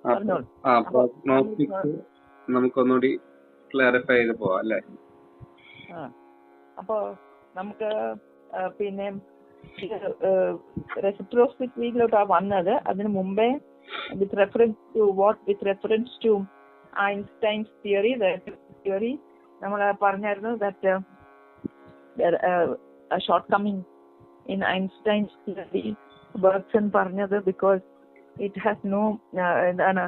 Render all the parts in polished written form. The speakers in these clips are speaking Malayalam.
പറഞ്ഞോളൂ. പ്രോഗ്നോസ്റ്റിക്സ് നമുക്കൊന്നുകൂടി ക്ലാരിഫൈ ചെയ്ത് പോവാം അല്ലേ? അപ്പോ നമുക്ക് പിന്നെ റെസിപ്രോസിറ്റിയിലോട്ടാ വന്നത്. അതിന് മുമ്പേ with reference to Einstein's theory നമ്മൾ പറഞ്ഞായിരുന്നു that shortcoming in Einstein's theory Bergson പറഞ്ഞത് ബിക്കോസ് ഇറ്റ് ഹാസ് നോ എന്താണ്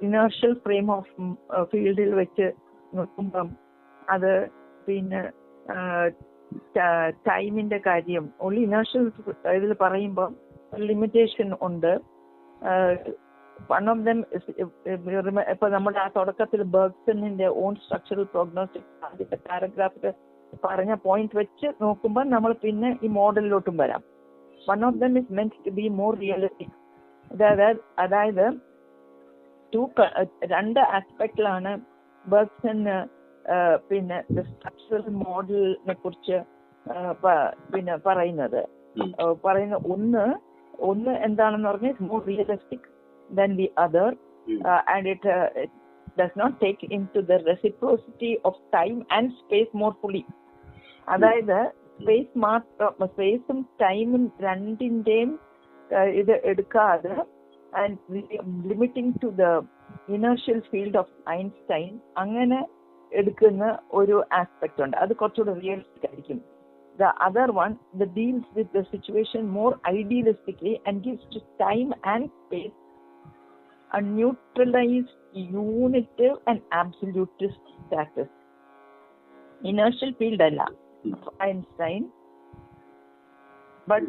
ഇനേർഷ്യൽ ഫ്രെയിം ഓഫ് ഫീൽഡിൽ വെച്ച് നോക്കുമ്പം അത് പിന്നെ ടൈമിന്റെ കാര്യം ഓൺലി ഇനേർഷ്യൽ ഇതിൽ പറയുമ്പോൾ ലിമിറ്റേഷൻ ഉണ്ട്. വൺ ഓഫ് ദം ഇപ്പൊ നമ്മുടെ ആ തുടക്കത്തിൽ ബെർഗ്സണിന്റെ ഓൺ സ്ട്രക്ചറൽ പ്രോഗ്നോസ്റ്റിക്സ് ആദ്യത്തെ പാരഗ്രാഫിൽ പറഞ്ഞ പോയിന്റ് വെച്ച് നോക്കുമ്പോൾ നമ്മൾ പിന്നെ ഈ മോഡലിലോട്ടും വരാം. One of them is meant to be more realistic. അതായത് രണ്ട് ആസ്പെക്റ്റിലാണ് ബെർഗ്സൺ പിന്നെ സ്ട്രക്ചറൽ മോഡലിനെ കുറിച്ച് പിന്നെ പറയുന്ന ഒന്ന് എന്താണെന്ന് പറഞ്ഞാൽ more realistic than the other and it does not take into the reciprocity of time and space more fully. അതായത് സ്പേസും ടൈമും രണ്ടിന്റെയും ഇത് എടുക്കാതെ and limiting to the inertial field of Einstein അങ്ങനെ എടുക്കുന്ന ഒരു ആസ്പെക്ട് ഉണ്ട്. അത് കുറച്ചുകൂടെ റിയലിസ്റ്റിക് ആയിരിക്കും. The other one that deals with the situation more idealistically and gives to time and space a neutralized, unitive and absolutist status. Inertial field alla Einstein, but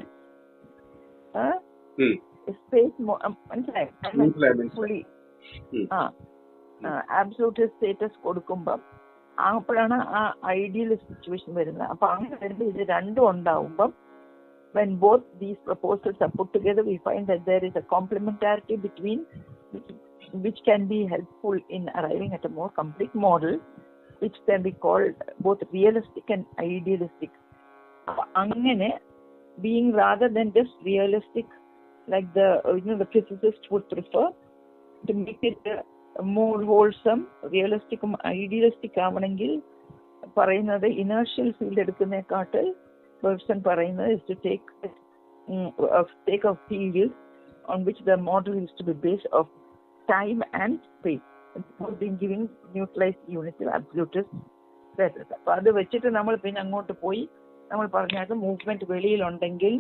space fully absolute status കൊടുക്കുമ്പം അപ്പോഴാണ് ആ ഐഡിയൽ സിറ്റുവേഷൻ വരുന്നത്. അപ്പൊ അങ്ങനെ വരുമ്പോൾ ഇത് രണ്ടും ഉണ്ടാവുമ്പം when both these proposals are put together we find that there is a complementarity between which can be helpful in arriving at a more complete model which can be called both realistic and idealistic. Angane being rather than just realistic like the the physicists would prefer, to make it more wholesome, realistic idealistic ആവണമെങ്കിൽ പറയുന്നത് ഇനേർഷ്യൽ ഫീൽഡ് എടുക്കുന്നതിനെക്കാട്ടിൽ ബെർഗ്സൺ പറയുന്നത് is to take a field on which the model is to be based of time and space, being giving neutralized unitive absolutist status. അപ്പൊ അത് വെച്ചിട്ട് നമ്മൾ പിന്നെ അങ്ങോട്ട് പോയി നമ്മൾ പറഞ്ഞാൽ മൂവ്മെന്റ് വെളിയിലുണ്ടെങ്കിൽ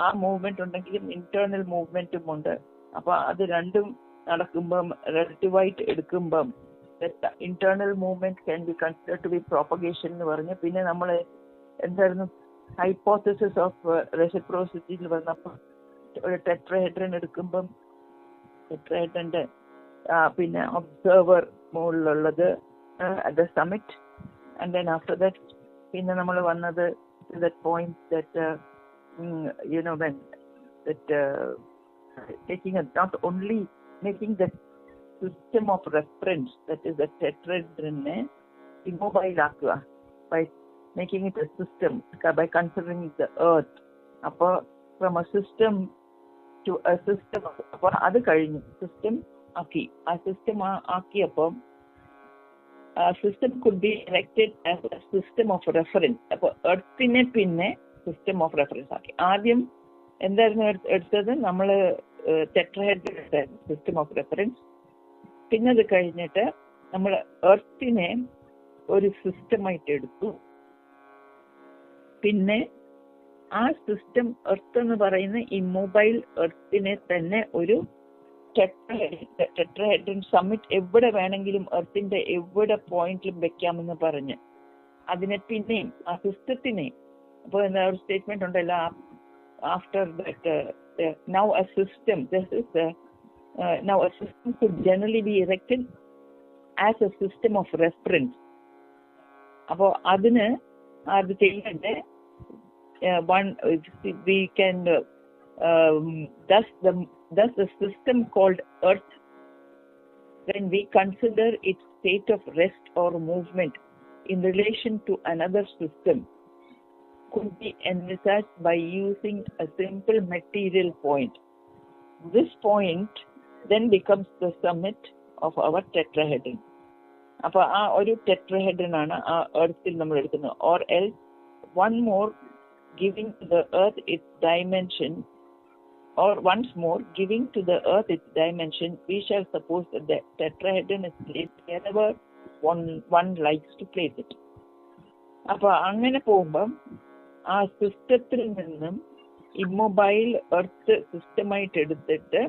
ആ മൂവ്മെന്റ് ഉണ്ടെങ്കിലും ഇന്റേണൽ മൂവ്മെന്റും ഉണ്ട്. അപ്പൊ അത് രണ്ടും നടക്കുമ്പം റിലേറ്റീവായിട്ട് എടുക്കുമ്പം internal movement can be considered to be propagation എന്ന് പറഞ്ഞ് പിന്നെ നമ്മൾ എന്തായിരുന്നു ഹൈപ്പോത്തസിസ് ഓഫ് റെസിപ്രോസിറ്റിയിൽ വന്നപ്പോൾ ഒരു ടെട്രഹെഡ്രൻ എടുക്കുമ്പം ടെട്രഹെഡ്രന്റെ പിന്നെ ഒബ്സർവർ മുകളിലുള്ളത് at the summit and then after that പിന്നെ നമ്മൾ വന്നത് that point that when that taking a not only making the system of reference, that is the tetrahedron immobile akka by making it a system, by considering the earth appo from a system to a system appo adu kazhinju system aaki a system aaki appo a system could be erected as a system of reference. appo earth ne pinne system of reference ആക്കി. ആദ്യം എന്തായിരുന്നു എടുത്തത് നമ്മൾ ടെട്രഹെഡ്രൻ സിസ്റ്റം ഓഫ് റെഫറൻസ്. പിന്നെ അത് കഴിഞ്ഞിട്ട് നമ്മൾ എർത്തിനെ ഒരു സിസ്റ്റമായിട്ട് എടുത്തു. പിന്നെ ആ സിസ്റ്റം എർത്ത് എന്ന് പറയുന്ന ഈ മൊബൈൽ എർത്തിനെ തന്നെ ഒരു ടെട്രഹെഡ്രൻ സമ്മിറ്റ് എവിടെ വേണമെങ്കിലും എർത്തിന്റെ എവിടെ പോയിന്റിലും വെക്കാമെന്ന് പറഞ്ഞ് അതിനെ പിന്നെയും ആ സിസ്റ്റത്തിനെ അപ്പോൾ എന്താ ഒരു സ്റ്റേറ്റ്മെന്റ് ഉണ്ടല്ലോ after that now a system could generally be erected as a system of reference. അപ്പോൾ അതിന് അത് ചെയ്യേണ്ട one we can thus the system called earth, when we consider its state of rest or movement in relation to another system, could be envisaged by using a simple material point. This point then becomes the summit of our tetrahedron. അപ്പോൾ ആ ഒരു tetrahedron ആണ് ആ എർത്തിൽ നമ്മൾ എടുക്കുന്നത്. Or else one more giving to the earth its dimension, or once more giving to the earth its dimension, we shall suppose that the tetrahedron is placed wherever one likes to place it. അപ്പോൾ അങ്ങനെ പോകുമ്പം ആ സിസ്റ്റത്തിൽ നിന്നും ഇമ്മൊബൈൽ എർത്ത് സിസ്റ്റമായിട്ട് എടുത്തിട്ട്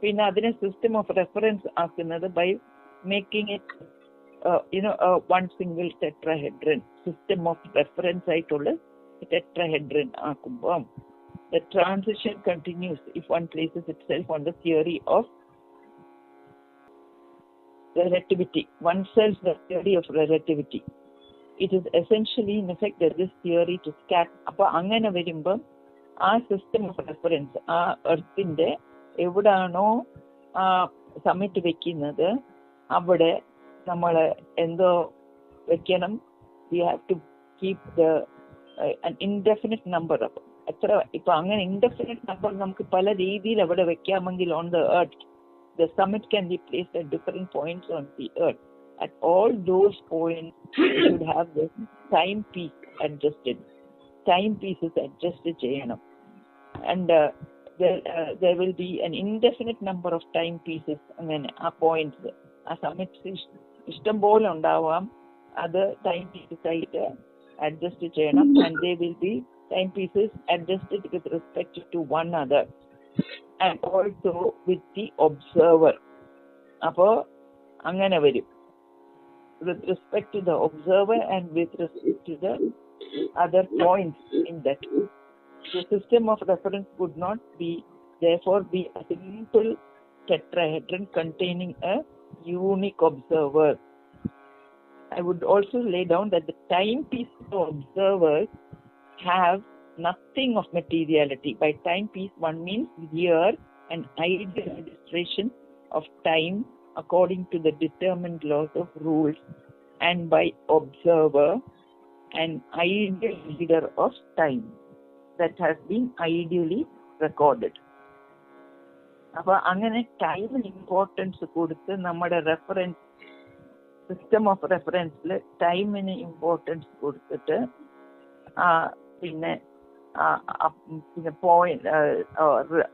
പിന്നെ അതിനെ സിസ്റ്റം ഓഫ് റെഫറൻസ് ആക്കുന്നത് by making it one single tetrahedron, system of reference ആയിട്ടുള്ള ടെട്രാഹെഡ്രൻ ആക്കുമ്പോൾ the transition continues if one places itself on the theory of relativity, oneself the theory of relativity. It is essentially in effect that this theory to scatter. അപ്പോൾ അങ്ങനെ വരുമ്പം ആ സിസ്റ്റം ഓഫ് റെഫറൻസ് ആ എർത്തിന്റെ എവിടാണോ ആ സമ്മിറ്റ് വെക്കുന്നത് അവിടെ നമ്മൾ എന്തോ വെക്കണം. We have to keep the indefinite number of എത്ര. ഇപ്പൊ അങ്ങനെ ഇൻഡെഫിനിറ്റ് നമ്പർ നമുക്ക് പല രീതിയിൽ അവിടെ വെക്കാമെങ്കിൽ on the earth the summit can be placed at different points on the earth. At all those points you should have the time piece adjusted. Time pieces adjusted cheyanam. And there will be an indefinite number of time pieces അങ്ങനെ ആ പോയിന്റ്സ് ആ സമ്മിറ്റ് ഇഷ്ടം പോലെ ഉണ്ടാവാം. അത് ടൈം പീസസ് ആയിട്ട് അഡ്ജസ്റ്റ് ചെയ്യണം. And they will be time pieces adjusted with respect to one another and also with the observer. അപ്പോൾ അങ്ങനെ വരും with respect to the observer and with respect to the other points in that. The system of reference would not therefore be a simple tetrahedron containing a unique observer. I would also lay down that the timepiece observers have nothing of materiality. By timepiece one means here an ideal registration of time according to the determined laws of rules, and by observer an ideal reader of time that has been ideally recorded. അപ്പോൾ അങ്ങനെ ടൈമിന് ഇമ്പോർട്ടൻസ് കൊടുത്ത് നമ്മുടെ റെഫറൻസ് സിസ്റ്റം ഓഫ് റെഫറൻസിൽ ടൈമിന് ഇമ്പോർട്ടൻസ് കൊടുത്തിട്ട് പിന്നെ point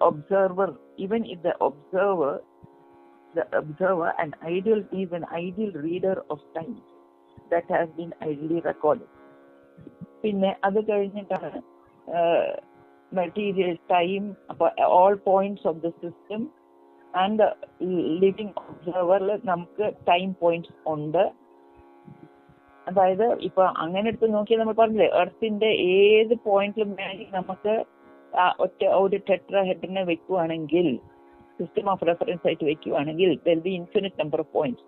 observer, even if the observer an ideal is an ideal reader of time that has been ideally recorded. പിന്നെ അത് കഴിഞ്ഞിട്ടാണ് material time, all points of the system and the living observer നമുക്ക് ടൈം പോയിന്റ്സ് ഉണ്ട്. അതായത് ഇപ്പൊ അങ്ങനെ എടുത്ത് നോക്കിയാൽ നമ്മൾ പറഞ്ഞില്ലേ എർത്തിന്റെ ഏത് പോയിന്റിലും വേണമെങ്കിൽ നമുക്ക് ഒറ്റ ഒരു ടെട്രാഹെഡ്രനെ വെക്കുവാണെങ്കിൽ സിസ്റ്റം ഓഫ് റെഫറൻസ് ആയിട്ട് വെക്കുവാണെങ്കിൽ there will be infinite number of points.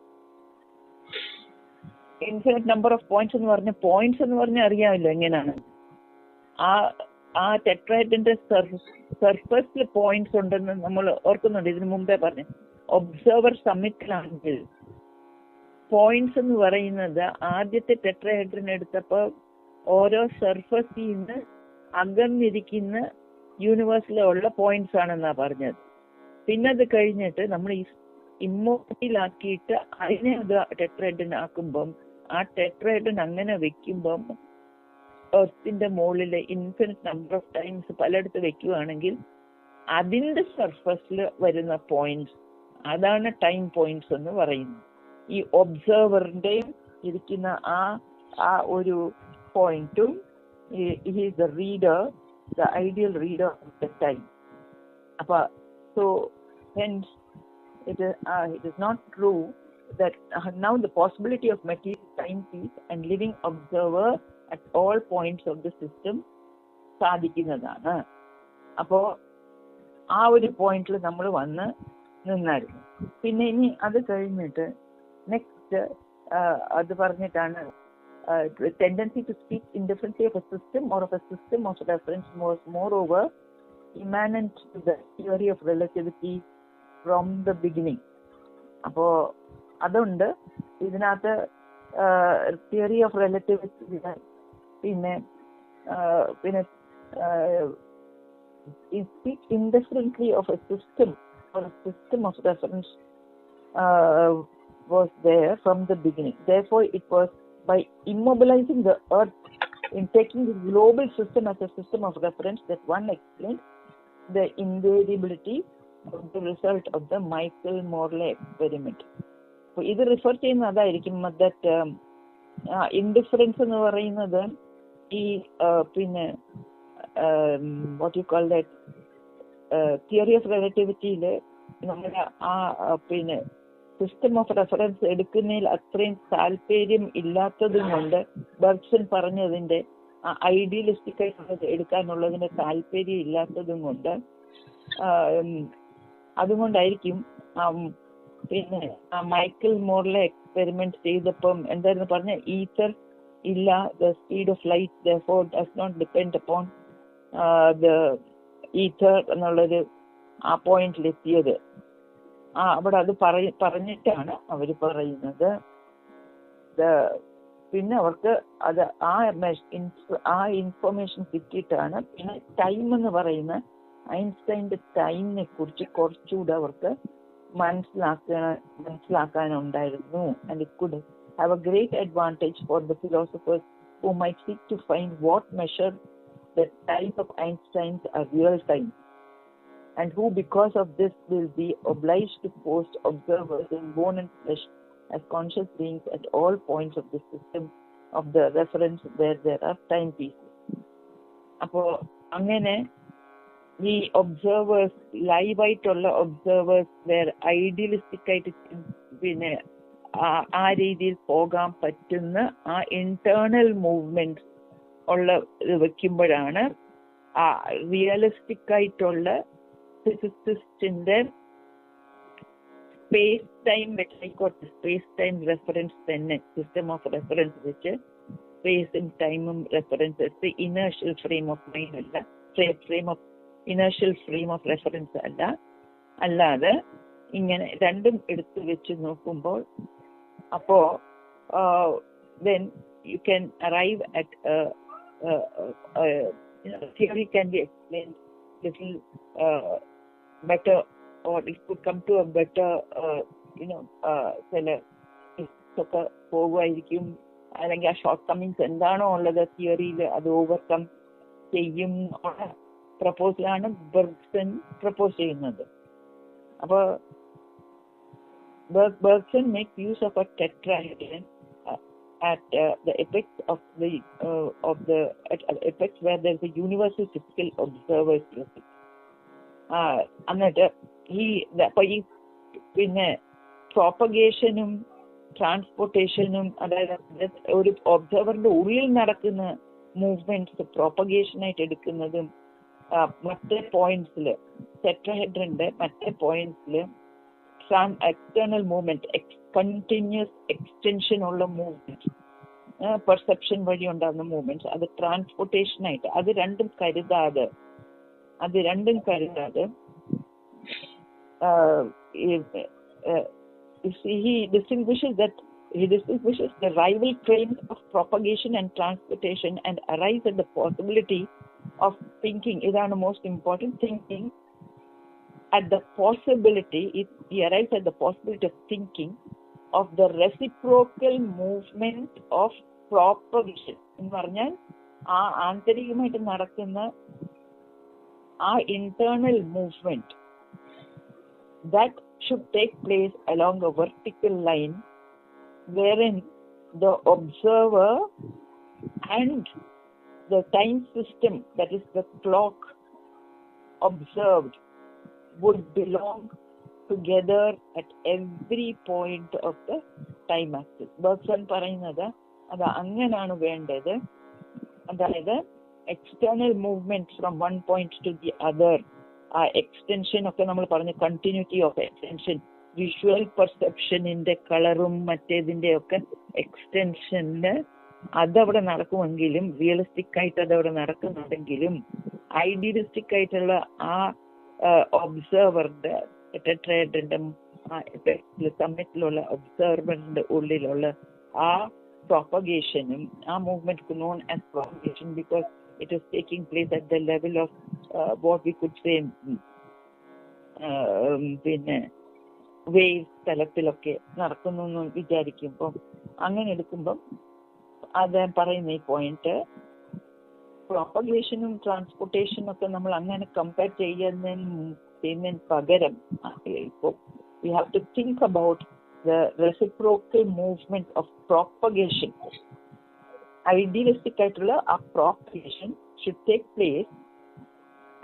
Infinite number of points എന്ന് പറഞ്ഞാൽ അറിയാമല്ലോ എങ്ങനെയാണ്. ആ ടെട്രാഹെഡ്രന്റെ സർഫസിൽ പോയിന്റ്സ് ഉണ്ടെന്ന് നമ്മൾ ഓർക്കുന്നുണ്ട്, ഇതിനു മുമ്പേ പറഞ്ഞു. ഒബ്സർവർ സമ്മിറ്റിലാണെങ്കിൽ പോയിന്റ്സ് എന്ന് പറയുന്നത് ആദ്യത്തെ ടെട്രാഹെഡ്രൻ എടുത്തപ്പോൾ ഓരോ സർഫസിൽ നിന്ന് അകന്നിരിക്കുന്ന യൂണിവേഴ്സിലുള്ള പോയിന്റ്സ് ആണെന്നാ പറഞ്ഞത്. പിന്നെ അത് കഴിഞ്ഞിട്ട് നമ്മൾ ഇമ്മോബിലാക്കിയിട്ട് അതിനെ അത് ടെട്രാഹെഡ്രൻ ആക്കുമ്പം ആ ടെട്രാഹെഡ്രൻ അങ്ങനെ വെക്കുമ്പം എർത്തിന്റെ മുകളിൽ ഇൻഫിനിറ്റ് നമ്പർ ഓഫ് ടൈംസ് പലയിടത്ത് വെക്കുകയാണെങ്കിൽ അതിന്റെ സർഫസിൽ വരുന്ന പോയിന്റ്സ് അതാണ് ടൈം പോയിന്റ്സ് എന്ന് പറയുന്നത്. ഈ ഒബ്സർവറിന്റെയും ഇരിക്കുന്ന ആ ഒരു പോയിന്റും is the reader, the ideal reader of the time. അപ്പൊ so hence it is not true that now the possibility of material timepiece and living observer at all points of the system സാധിക്കുന്നതാണ്. അപ്പോൾ ആ ഒരു പോയിന്റിൽ നമ്മൾ വന്ന് നിന്നായിരുന്നു. പിന്നെ ഇനി അത് കഴിഞ്ഞിട്ട് നെക്സ്റ്റ് അത് പറഞ്ഞിട്ടാണ് tendency to speak indifferently of a system or of a system of reference was moreover immanent to the theory of relativity from the beginning. അപ്പോൾ അതുകൊണ്ട് ഇതിനകത്ത് തിയറി ഓഫ് റിലേറ്റിവിറ്റി പിന്നെ speak indifferently of a system or a system of reference was there from the beginning. Therefore, it was by immobilizing the earth in taking the global system as a system of reference that one explained the invariability of the result of the Michael-Morley experiment. So, ഇത് റിഫർ ചെയ്യുന്ന അതായിരിക്കും ദാറ്റ് ഇൻഡിഫറൻസ് എന്ന് പറയുന്നത് ഈ പിന്നെ what you call that theory of റിലേറ്റിവിറ്റിയിൽ നമ്മുടെ ആ പിന്നെ സിസ്റ്റം ഓഫ് റെഫറൻസ് എടുക്കുന്നതിൽ അത്രയും താല്പര്യം ഇല്ലാത്തതും കൊണ്ട് ബെർഗ്സൺ പറഞ്ഞതിൻ്റെ ഐഡിയലിസ്റ്റിക് ആയിട്ടുള്ളത് എടുക്കാനുള്ളതിന് താല്പര്യം ഇല്ലാത്തതും കൊണ്ട് അതുകൊണ്ടായിരിക്കും പിന്നെ മൈക്കൽ മോർലെ എക്സ്പെരിമെന്റ് ചെയ്തപ്പം എന്തായിരുന്നു പറഞ്ഞ ഈത്തർ ഇല്ല, the speed of light therefore does not depend upon the ether എന്നുള്ളൊരു ആ പോയിന്റിലെത്തിയത്. അവിടെ അത് പറഞ്ഞിട്ടാണ് അവർ പറയുന്നത്. പിന്നെ അവർക്ക് അത് ആ ഇൻഫർമേഷൻ കിട്ടിയിട്ടാണ് പിന്നെ ടൈം എന്ന് പറയുന്ന ഐൻസ്റ്റൈൻ്റെ ടൈമിനെ കുറിച്ച് കുറച്ചുകൂടെ അവർക്ക് മനസ്സിലാക്കാനുണ്ടായിരുന്നു. And it could have a great advantage for the philosophers who might seek to find what measure the time of Einstein's real time, and who because of this will be obliged to post observers in bone and flesh as conscious beings at all points of the system of the reference where there are time pieces. അപ്പോൾ അങ്ങനെ ഈ ഒബ്സർവേഴ്സ് ലൈവായിട്ടുള്ള ഒബ്സർവേഴ്സ് വേറെ ഐഡിയലിസ്റ്റിക് ആയിട്ട് പിന്നെ ആ രീതിയിൽ പോകാൻ പറ്റുന്ന ആ ഇന്റേണൽ മൂവ്മെന്റ് ഉള്ള വെക്കുമ്പോഴാണ് ആ റിയലിസ്റ്റിക് ആയിട്ടുള്ള ഫിസിസിസ്റ്റിന്റെ സ്പേസ് ടൈം വെച്ചായിക്കോട്ടെ, സ്പേസ് ടൈം റെഫറൻസ് തന്നെ സിസ്റ്റം ഓഫ് റെഫറൻസ് വെച്ച് സ്പേസും ടൈമും റെഫറൻസ് വെച്ച് ഇനേർഷ്യൽ ഫ്രെയിം ഓഫ് മൈൻഡ് അല്ല, ഇനേർഷ്യൽ ഫ്രെയിം ഓഫ് റെഫറൻസ് അല്ലാതെ ഇങ്ങനെ രണ്ടും എടുത്ത് വെച്ച് നോക്കുമ്പോൾ അപ്പോ then you can arrive at theory can be explained little better, or it could come to a better ചില ഒക്കെ പോകുമായിരിക്കും. അല്ലെങ്കിൽ ആ ഷോർട്ട് കമ്മിങ്സ് എന്താണോ ഉള്ളത് തിയറിയിൽ അത് ഓവർകം ചെയ്യും പ്രപ്പോസലാണ് ബെർഗ്സൺ പ്രപ്പോസ് ചെയ്യുന്നത്. അപ്പോൾ Bergson makes use of a tetrahedron at the apex of the apex where there is a universal physical observer's present. എന്നിട്ട് ഈ പിന്നെ പ്രോപ്പഗേഷനും ട്രാൻസ്പോർട്ടേഷനും, അതായത് ഒരു ഒബ്സർവറിന്റെ ഉള്ളിൽ നടക്കുന്ന മൂവ്മെന്റ്സ് പ്രോപ്പഗേഷനായിട്ട് എടുക്കുന്നതും മറ്റേ പോയിന്റ്സിൽ ടെട്രഹെഡ്രന്റെ മറ്റേ പോയിന്റ്സിൽ external movement, continuous extension ഉള്ള മൂവ്മെന്റ്, പെർസെപ്ഷൻ വഴി ഉണ്ടാകുന്ന മൂവ്മെന്റ്സ്, അത് ട്രാൻസ്പോർട്ടേഷൻ ആയിട്ട് അത് രണ്ടും കരുതാതെ he distinguishes the rival trains of propagation and transportation and arrives at the possibility of thinking. ഇതാണ് most important, thinking at the possibility, he arrives at the possibility of thinking of the reciprocal movement of propagation. എന്ന് പറഞ്ഞാൽ ആ ആന്തരികമായിട്ട് നടക്കുന്ന ആ internal movement that should take place along a vertical line wherein the observer and the time system, that is the clock observed, would belong together at every point of the time axis. ബെർഗ്സൺ പറയുന്നത് അത് അങ്ങനെയാണ് വേണ്ടത്. അതായത് external movement from one point two the other, ആ എക്സ്റ്റൻഷൻ ഒക്കെ നമ്മൾ പറഞ്ഞു, കണ്ടിന്യൂറ്റി ഓഫ് എക്സ്റ്റൻഷൻ, വിഷ്വൽ പെർസെപ്ഷനിന്റെ കളറും മറ്റേതിന്റെ ഒക്കെ എക്സ്റ്റൻഷന് അതവിടെ നടക്കുമെങ്കിലും, റിയലിസ്റ്റിക് ആയിട്ട് അതവിടെ നടക്കുന്നുണ്ടെങ്കിലും, ഐഡിയലിസ്റ്റിക് ആയിട്ടുള്ള ആ ഒബ്സർവറിന്റെ ടെട്രഹെഡ്രന്റെ സമ്മിറ്റിലുള്ള ഒബ്സർവറിന്റെ ഉള്ളിലുള്ള ആ propagationum, our movement is known as propagation because it is taking place at the level of what we could say പിന്നെ വേവ് തലത്തിലൊക്കെ നടക്കുന്നു എന്ന് വിചാരിക്കുമ്പം അങ്ങനെ എടുക്കുമ്പം അത് പറയുന്ന ഈ പോയിന്റ് പ്രൊപ്പഗേഷനും ട്രാൻസ്പോർട്ടേഷനും ഒക്കെ നമ്മൾ അങ്ങനെ കമ്പയർ ചെയ്യുന്നതിന് പകരം ഇപ്പോൾ we have to think about the reciprocal movement of propagation. Idealistic ആയിട്ടുള്ള ആ propagation should take place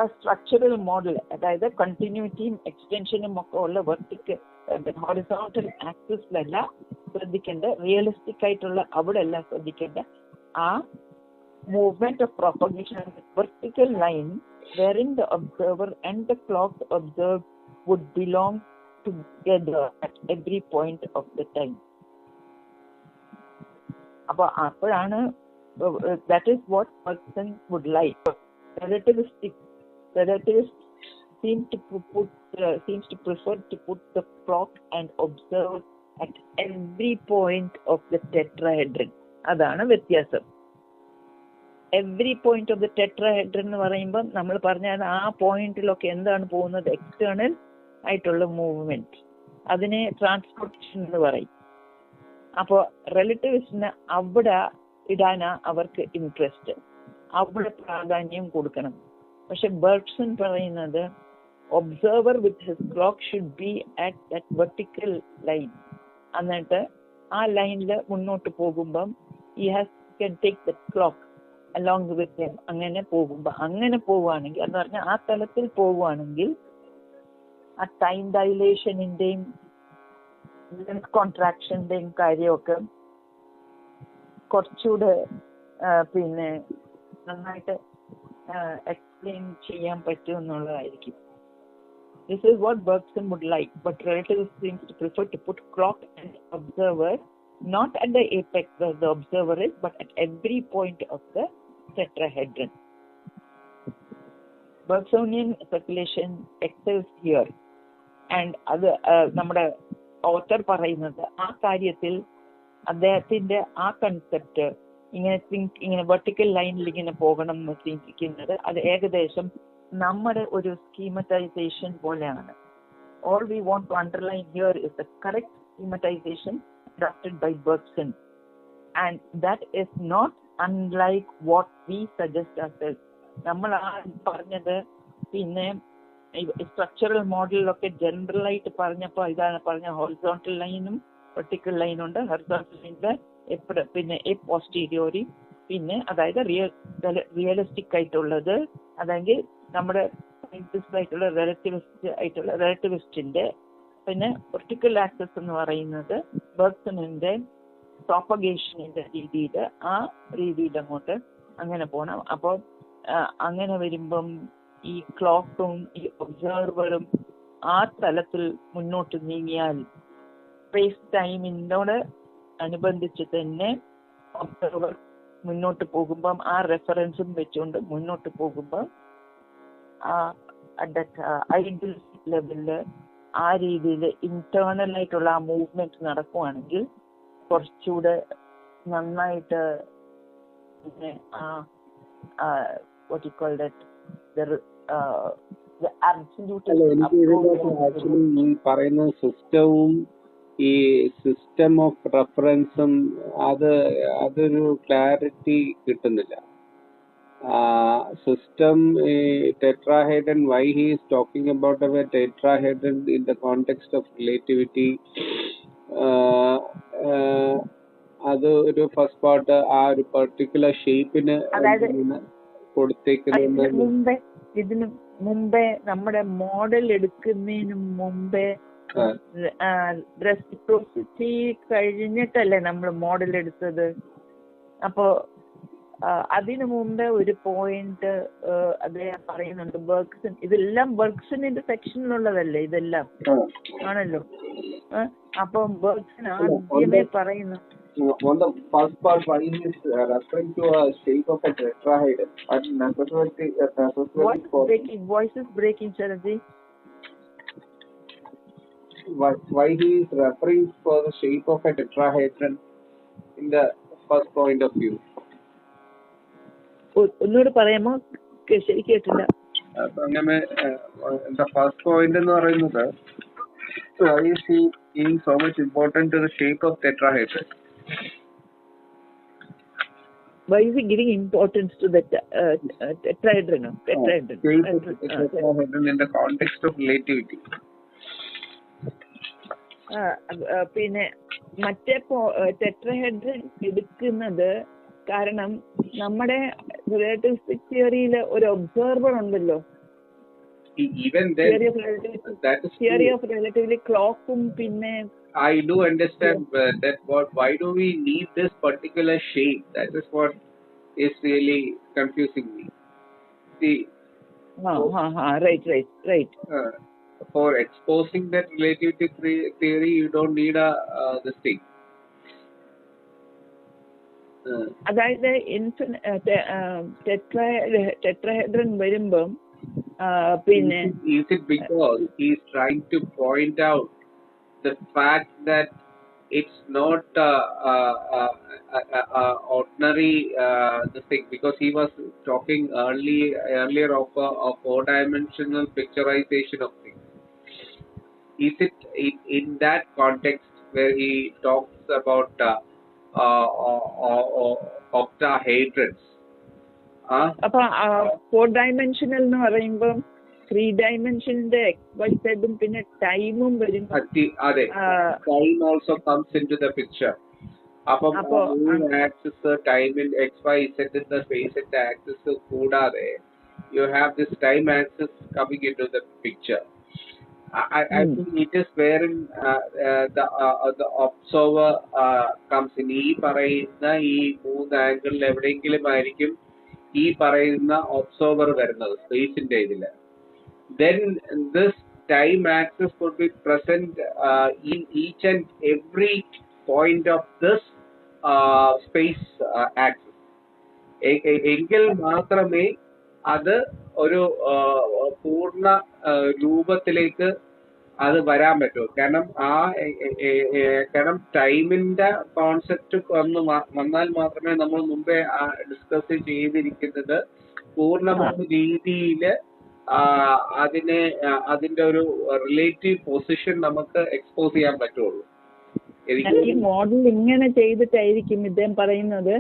a structural model, അതായത് കണ്ടിന്യൂറ്റിയും എക്സ്റ്റൻഷനും ഒക്കെ ഉള്ള വെർട്ടിക്കൽ ഹൊറിസോണ്ടൽ ആക്സിസിലല്ല ശ്രദ്ധിക്കേണ്ട, റിയലിസ്റ്റിക് ആയിട്ടുള്ള അവിടെ അല്ല ശ്രദ്ധിക്കേണ്ട ആ movement of propagation on the vertical line wherein the observer and the clock observed would belong together at every point of the time. അപ്പോഴാണ് that is what Bergson would like. Relativists seems to prefer to put the clock and observer at every point of the tetrahedron. അതാണ് വ്യത്യാസം. Every point of the tetrahedron എന്ന് പറയുമ്പോൾ നമ്മൾ പറഞ്ഞാൽ ആ പോയിന്റിലൊക്കെ എന്താണ് പോകുന്നത്, എക്സ്റ്റേണൽ ആയിട്ടുള്ള മൂവ്മെന്റ്, അതിനെ ട്രാൻസ്പോർട്ടേഷൻ എന്ന് പറയും. അപ്പോൾ റിലേറ്റിവിസ്റ്റിന് അവിടെ ഇടാനാ അവർക്ക് ഇൻട്രസ്റ്റ്, അവിടെ പ്രാധാന്യം കൊടുക്കണം. പക്ഷെ ബെർഗ്സൺ പറയുന്നത് observer with his clock should be at that vertical line. എന്നിട്ട് ആ ലൈനിൽ മുന്നോട്ട് പോകുമ്പം he can take the clock along with him. അങ്ങനെ പോവുകയാണെങ്കിൽ എന്ന് പറഞ്ഞാൽ ആ തലത്തിൽ പോവുകയാണെങ്കിൽ ആ ടൈം ഡൈലേഷനിന്റെയും കോൺട്രാക്ഷന്റെയും കാര്യമൊക്കെ കുറച്ചുകൂടെ പിന്നെ നന്നായിട്ട് എക്സ്പ്ലെയിൻ ചെയ്യാൻ പറ്റും എന്നുള്ളതായിരിക്കും. This is what Bergson would like, but relativists seems to prefer to put clock and observer not at the apex where the observer is, but at every point of the tetrahedron. Bergsonian speculation excels here, and അത് നമ്മുടെ ഓത്തർ പറയുന്നത് ആ കാര്യത്തിൽ അദ്ദേഹത്തിന്റെ ആ കൺസെപ്റ്റ് ഇങ്ങനെ വെർട്ടിക്കൽ ലൈനിൽ ഇങ്ങനെ പോകണം എന്ന് ചിന്തിക്കുന്നത് അത് ഏകദേശം നമ്മുടെ ഒരു സ്കീമറ്റൈസേഷൻ പോലെയാണ്. All we want to underline here is the correct schematization drafted by Bergson, and that is not unlike what we suggest ourselves. നമ്മൾ ആ പറഞ്ഞത് പിന്നെ സ്ട്രക്ചറൽ മോഡലിലൊക്കെ ജനറൽ ആയിട്ട് പറഞ്ഞപ്പോൾ ഇതാണ് പറഞ്ഞ ഹൊറിസോണ്ടൽ ലൈനും വെർട്ടിക്കൽ ലൈനുണ്ട്. ഹൊറിസോണ്ടൽ ലൈനിന്റെ പിന്നെ എ പോസ്റ്റീരിയോറി, പിന്നെ അതായത് റിയലിസ്റ്റിക് ആയിട്ടുള്ളത്, അതായത് നമ്മുടെ സയന്റിസ്റ്റ് ആയിട്ടുള്ള റിലേറ്റിവിസ്റ്റിന്റെ പിന്നെ വെർട്ടിക്കൽ ആക്സസ് എന്ന് പറയുന്നത് ബെർഗ്സണിന്റെ പ്രോപ്പഗേഷനിന്റെ രീതിയിൽ ആ രീതിയിൽ അങ്ങോട്ട് അങ്ങനെ പോകണം. അപ്പോൾ അങ്ങനെ വരുമ്പം ഈ ക്ലോക്കും ഈ ഒബ്സർവറും ആ തലത്തിൽ മുന്നോട്ട് നീങ്ങിയാൽ സ്പേസ് ടൈമിനോട് അനുബന്ധിച്ച് തന്നെ ഒബ്സർവർ മുന്നോട്ട് പോകുമ്പം ആ റെഫറൻസും വെച്ചുകൊണ്ട് മുന്നോട്ട് പോകുമ്പം ഐഡിയൽ ലെവലില് ആ രീതിയിൽ ഇന്റേണൽ ആയിട്ടുള്ള ആ മൂവ്മെന്റ് നടക്കുവാണെങ്കിൽ കുറച്ചുകൂടെ നന്നായിട്ട് പിന്നെ what you call that the absolute actually ഈ പറയുന്ന സിസ്റ്റവും ഈ സിസ്റ്റം ഓഫ് റെഫറൻസും അതൊരു ക്ലാരിറ്റി കിട്ടുന്നില്ല. System tetrahedron, why he is talking about a tetrahedron in the context of relativity, അത് ഒരു ഫസ്റ്റ് പാർട്ട് ആ ഒരു പെർട്ടിക്കുലർ ഷേപ്പിന് കൊടുത്തേക്കുന്ന ഇതിന് മുമ്പേ നമ്മുടെ മോഡൽ എടുക്കുന്നതിന് മുമ്പേ റെസിപ്രോസിറ്റി കഴിഞ്ഞിട്ടല്ലേ നമ്മൾ മോഡൽ എടുത്തത്. അപ്പോ അതിനു മുമ്പേ ഒരു പോയിന്റ് അദ്ദേഹം പറയുന്നുണ്ട് ബെർഗ്സൺ, ഇതെല്ലാം ബെർഗ്സണിന്റെ സെക്ഷനിലുള്ളതല്ലേ ഇതെല്ലാം ആണല്ലോ. അപ്പൊ ബെർഗ്സൺ ആദ്യമേ പറയുന്നു on the first part why he is referring to a shape of a tetrahedron and necessarily voice is breaking Sharaji. Why he is referring for the shape of a tetrahedron in the first point of view. ഒന്നുകൂടെ പറയാമോ? ശരി കേട്ടില്ല. അപ്പൊ അങ്ങനെ the first point എന്ന് പറയുന്നത് why is he giving so much importance to the shape of tetrahedron? Why is he giving importance to the tetrahedron? Tetrahedron. Shape of tetrahedron in the context of relativity. പിന്നെ മറ്റേ ടെട്രഹെഡ്രൻ എടുക്കുന്നത് കാരണം നമ്മുടെ റിലേറ്റിവിസ്റ്റിക് തിയറിയിൽ ഒരു ഒബ്സർവർ ഉണ്ടല്ലോ. Even then, that is theory of relativity ക്ലോക്കും പിന്നെ I do understand that why do we need this particular shape? That is what is really confusing me. See, right. For exposing that relativity theory, you don't need this thing. അതായത് ടെട്രഹെഡ്രൻ വരുമ്പം പിന്നെ is it because he is trying to point out the fact that it's not ordinary this thing, because he was talking earlier of a four-dimensional picturization of things. Is it in that context where he talks about octahedrons? അപ്പൊ 4-dimensional എന്ന് പറയുമ്പം 3-dimensionന്റെ XYZ പിന്നെ ടൈമും വരും. അതെ, time also comes into the picture. അപ്പം ആക്സിസ് ടൈമിൽ XYZ the സ്പേസിന്റെ ആക്സിസ് കൂടാതെ you have this time axis coming into the picture. I think it is wherein the observer comes in. ഈ പറയുന്ന ഈ 3 ആംഗിളിൽ എവിടെയെങ്കിലും ആയിരിക്കും ഈ പറയുന്ന ഒബ്സർവർ വരുന്നത് സ്പേസിന്റെ ഇതില്. Then this time axis could be present in each and every point of this space axis. എങ്കിൽ മാത്രമേ അത് ഒരു പൂർണ്ണ രൂപത്തിലേക്ക് അത് വരാൻ പറ്റൂ. കാരണം ടൈമിന്റെ കോൺസെപ്റ്റ് വന്നാൽ മാത്രമേ നമ്മൾ മുമ്പേ ഡിസ്കസ് ചെയ്തിരിക്കുന്നത് പൂർണ്ണമായ രീതിയിൽ അതിന്റെ ഒരു റിലേറ്റീവ് പൊസിഷൻ നമുക്ക് എക്സ്പോസ് ചെയ്യാൻ പറ്റുള്ളൂ. ഈ മോഡൽ ഇങ്ങനെ ചെയ്തിട്ടായിരിക്കും ഇദ്ദേഹം പറയുന്നത്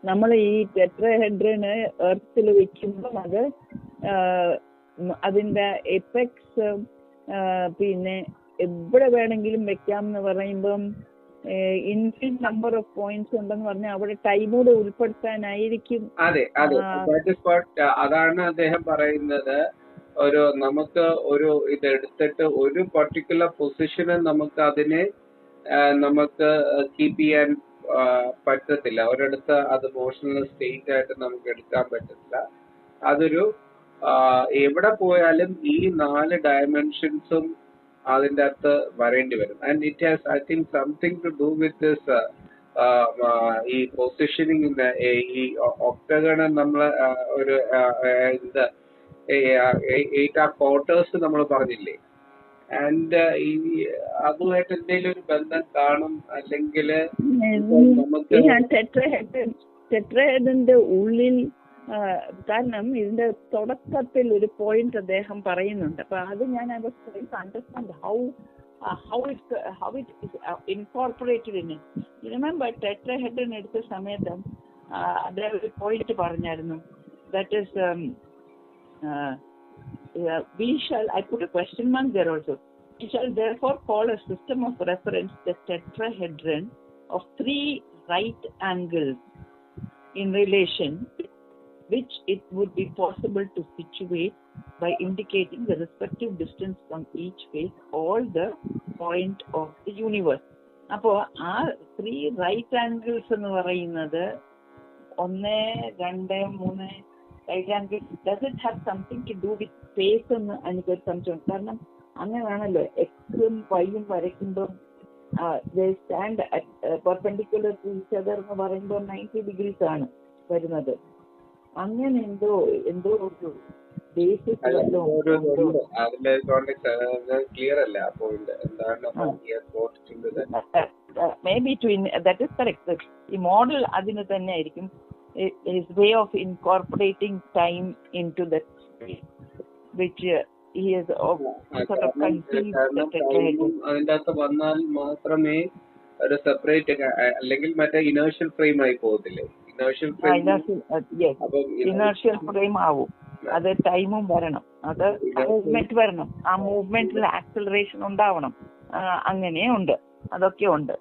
നമ്മൾ ഈ ടെട്രഹെഡ്രന് എർത്തിൽ വെക്കുമ്പോൾ അത് അതിന്റെ എഫക്ട്സ് പിന്നെ എവിടെ വേണമെങ്കിലും വെക്കാം എന്ന് പറയുമ്പം ഇൻഫിനിറ്റ് നമ്പർ ഓഫ് പോയിന്റ്സ് ഉണ്ടെന്ന് പറഞ്ഞാൽ അവിടെ ടൈമോട് ഉൾപ്പെടുത്താനായിരിക്കും. അതെ, അതാണ് അദ്ദേഹം പറയുന്നത്. നമുക്ക് ഒരു ഇതെടുത്തിട്ട് ഒരു പർട്ടിക്കുലർ പൊസിഷന് നമുക്ക് അതിനെ നമുക്ക് കീപ്പ് ചെയ്യാൻ പറ്റത്തില്ല. ഒരിടത്ത് അത് മോഷണൽ സ്റ്റേറ്റ് ആയിട്ട് നമുക്ക് എടുക്കാൻ പറ്റത്തില്ല. അതൊരു എവിടെ പോയാലും ഈ 4 ഡയമെൻഷൻസും അതിൻ്റെ അകത്ത് വരേണ്ടി വരും. And it has I think something to do with this ഈ പൊസിഷനിങ്. ഈ ഒക്ടഗണൻ നമ്മൾ ഒരു ഇത് 8 ക്വാർട്ടേഴ്സ് നമ്മൾ പറഞ്ഞില്ലേ, ആൻഡ് ഈ അതുമായിട്ട് എന്തെങ്കിലും ഒരു ബന്ധം കാണും. അല്ലെങ്കിൽ നമുക്ക് ടെട്രഹെഡ്രന്റെ ഉള്ളിൽ കാരണം ഇതിന്റെ തുടക്കത്തിൽ ഒരു പോയിന്റ് അദ്ദേഹം പറയുന്നുണ്ട്. അപ്പൊ അത് ഞാൻ understand how it is incorporated in it. You remember tetrahedron എടുത്ത സമയത്ത് അദ്ദേഹം ഒരു പോയിന്റ് പറഞ്ഞായിരുന്നു. That is we shall, I put a question mark there also, we shall therefore call a system of reference the tetrahedron of 3 right angles in relation which it would be possible to situate by indicating the respective distance from each face all the point of the universe. അപ്പോൾ ആ 3 right angles എന്ന് പറയുന്നത് 1, 2, 3 right angles, does it have something to do with space എന്ന് എനിക്കൊരു സംശയം. കാരണം അങ്ങനെയാണല്ലോ എക്സും വൈയും വരയ്ക്കുമ്പോൾ they stand at perpendicular to each other എന്ന് പറയുമ്പോൾ 90 degrees ആണ് വരുന്നത്. അങ്ങനെ എന്തോ ഒരു ബേസിസ് ക്ലിയർ അല്ല ആ പോയിന്റ് എന്താണ്. May be that is correct. ഈ മോഡൽ അതിന് തന്നെ ആയിരിക്കും. His way of incorporating time into that space. which he has sort of conceived കാരണം tetrahedron. അതിൻ്റെ അകത്ത് വന്നാൽ മാത്രമേ ഒരു സെപ്പറേറ്റ്, അല്ലെങ്കിൽ മറ്റേ ഇനേർഷ്യൽ ഫ്രെയിം ആയി പോകത്തില്ലേ? ഇനേർഷ്യൽ ഫ്രെയിം, ഇനേർഷ്യൽ ഫ്രെയിം ആവും. അത് ടൈമും വരണം, അത് മൂവ്മെന്റ് വരണം, ആ മൂവ്മെന്റിൽ ആക്സിലറേഷൻ ഉണ്ടാവണം. അങ്ങനെ ഉണ്ട്, അതൊക്കെ ഉണ്ട്,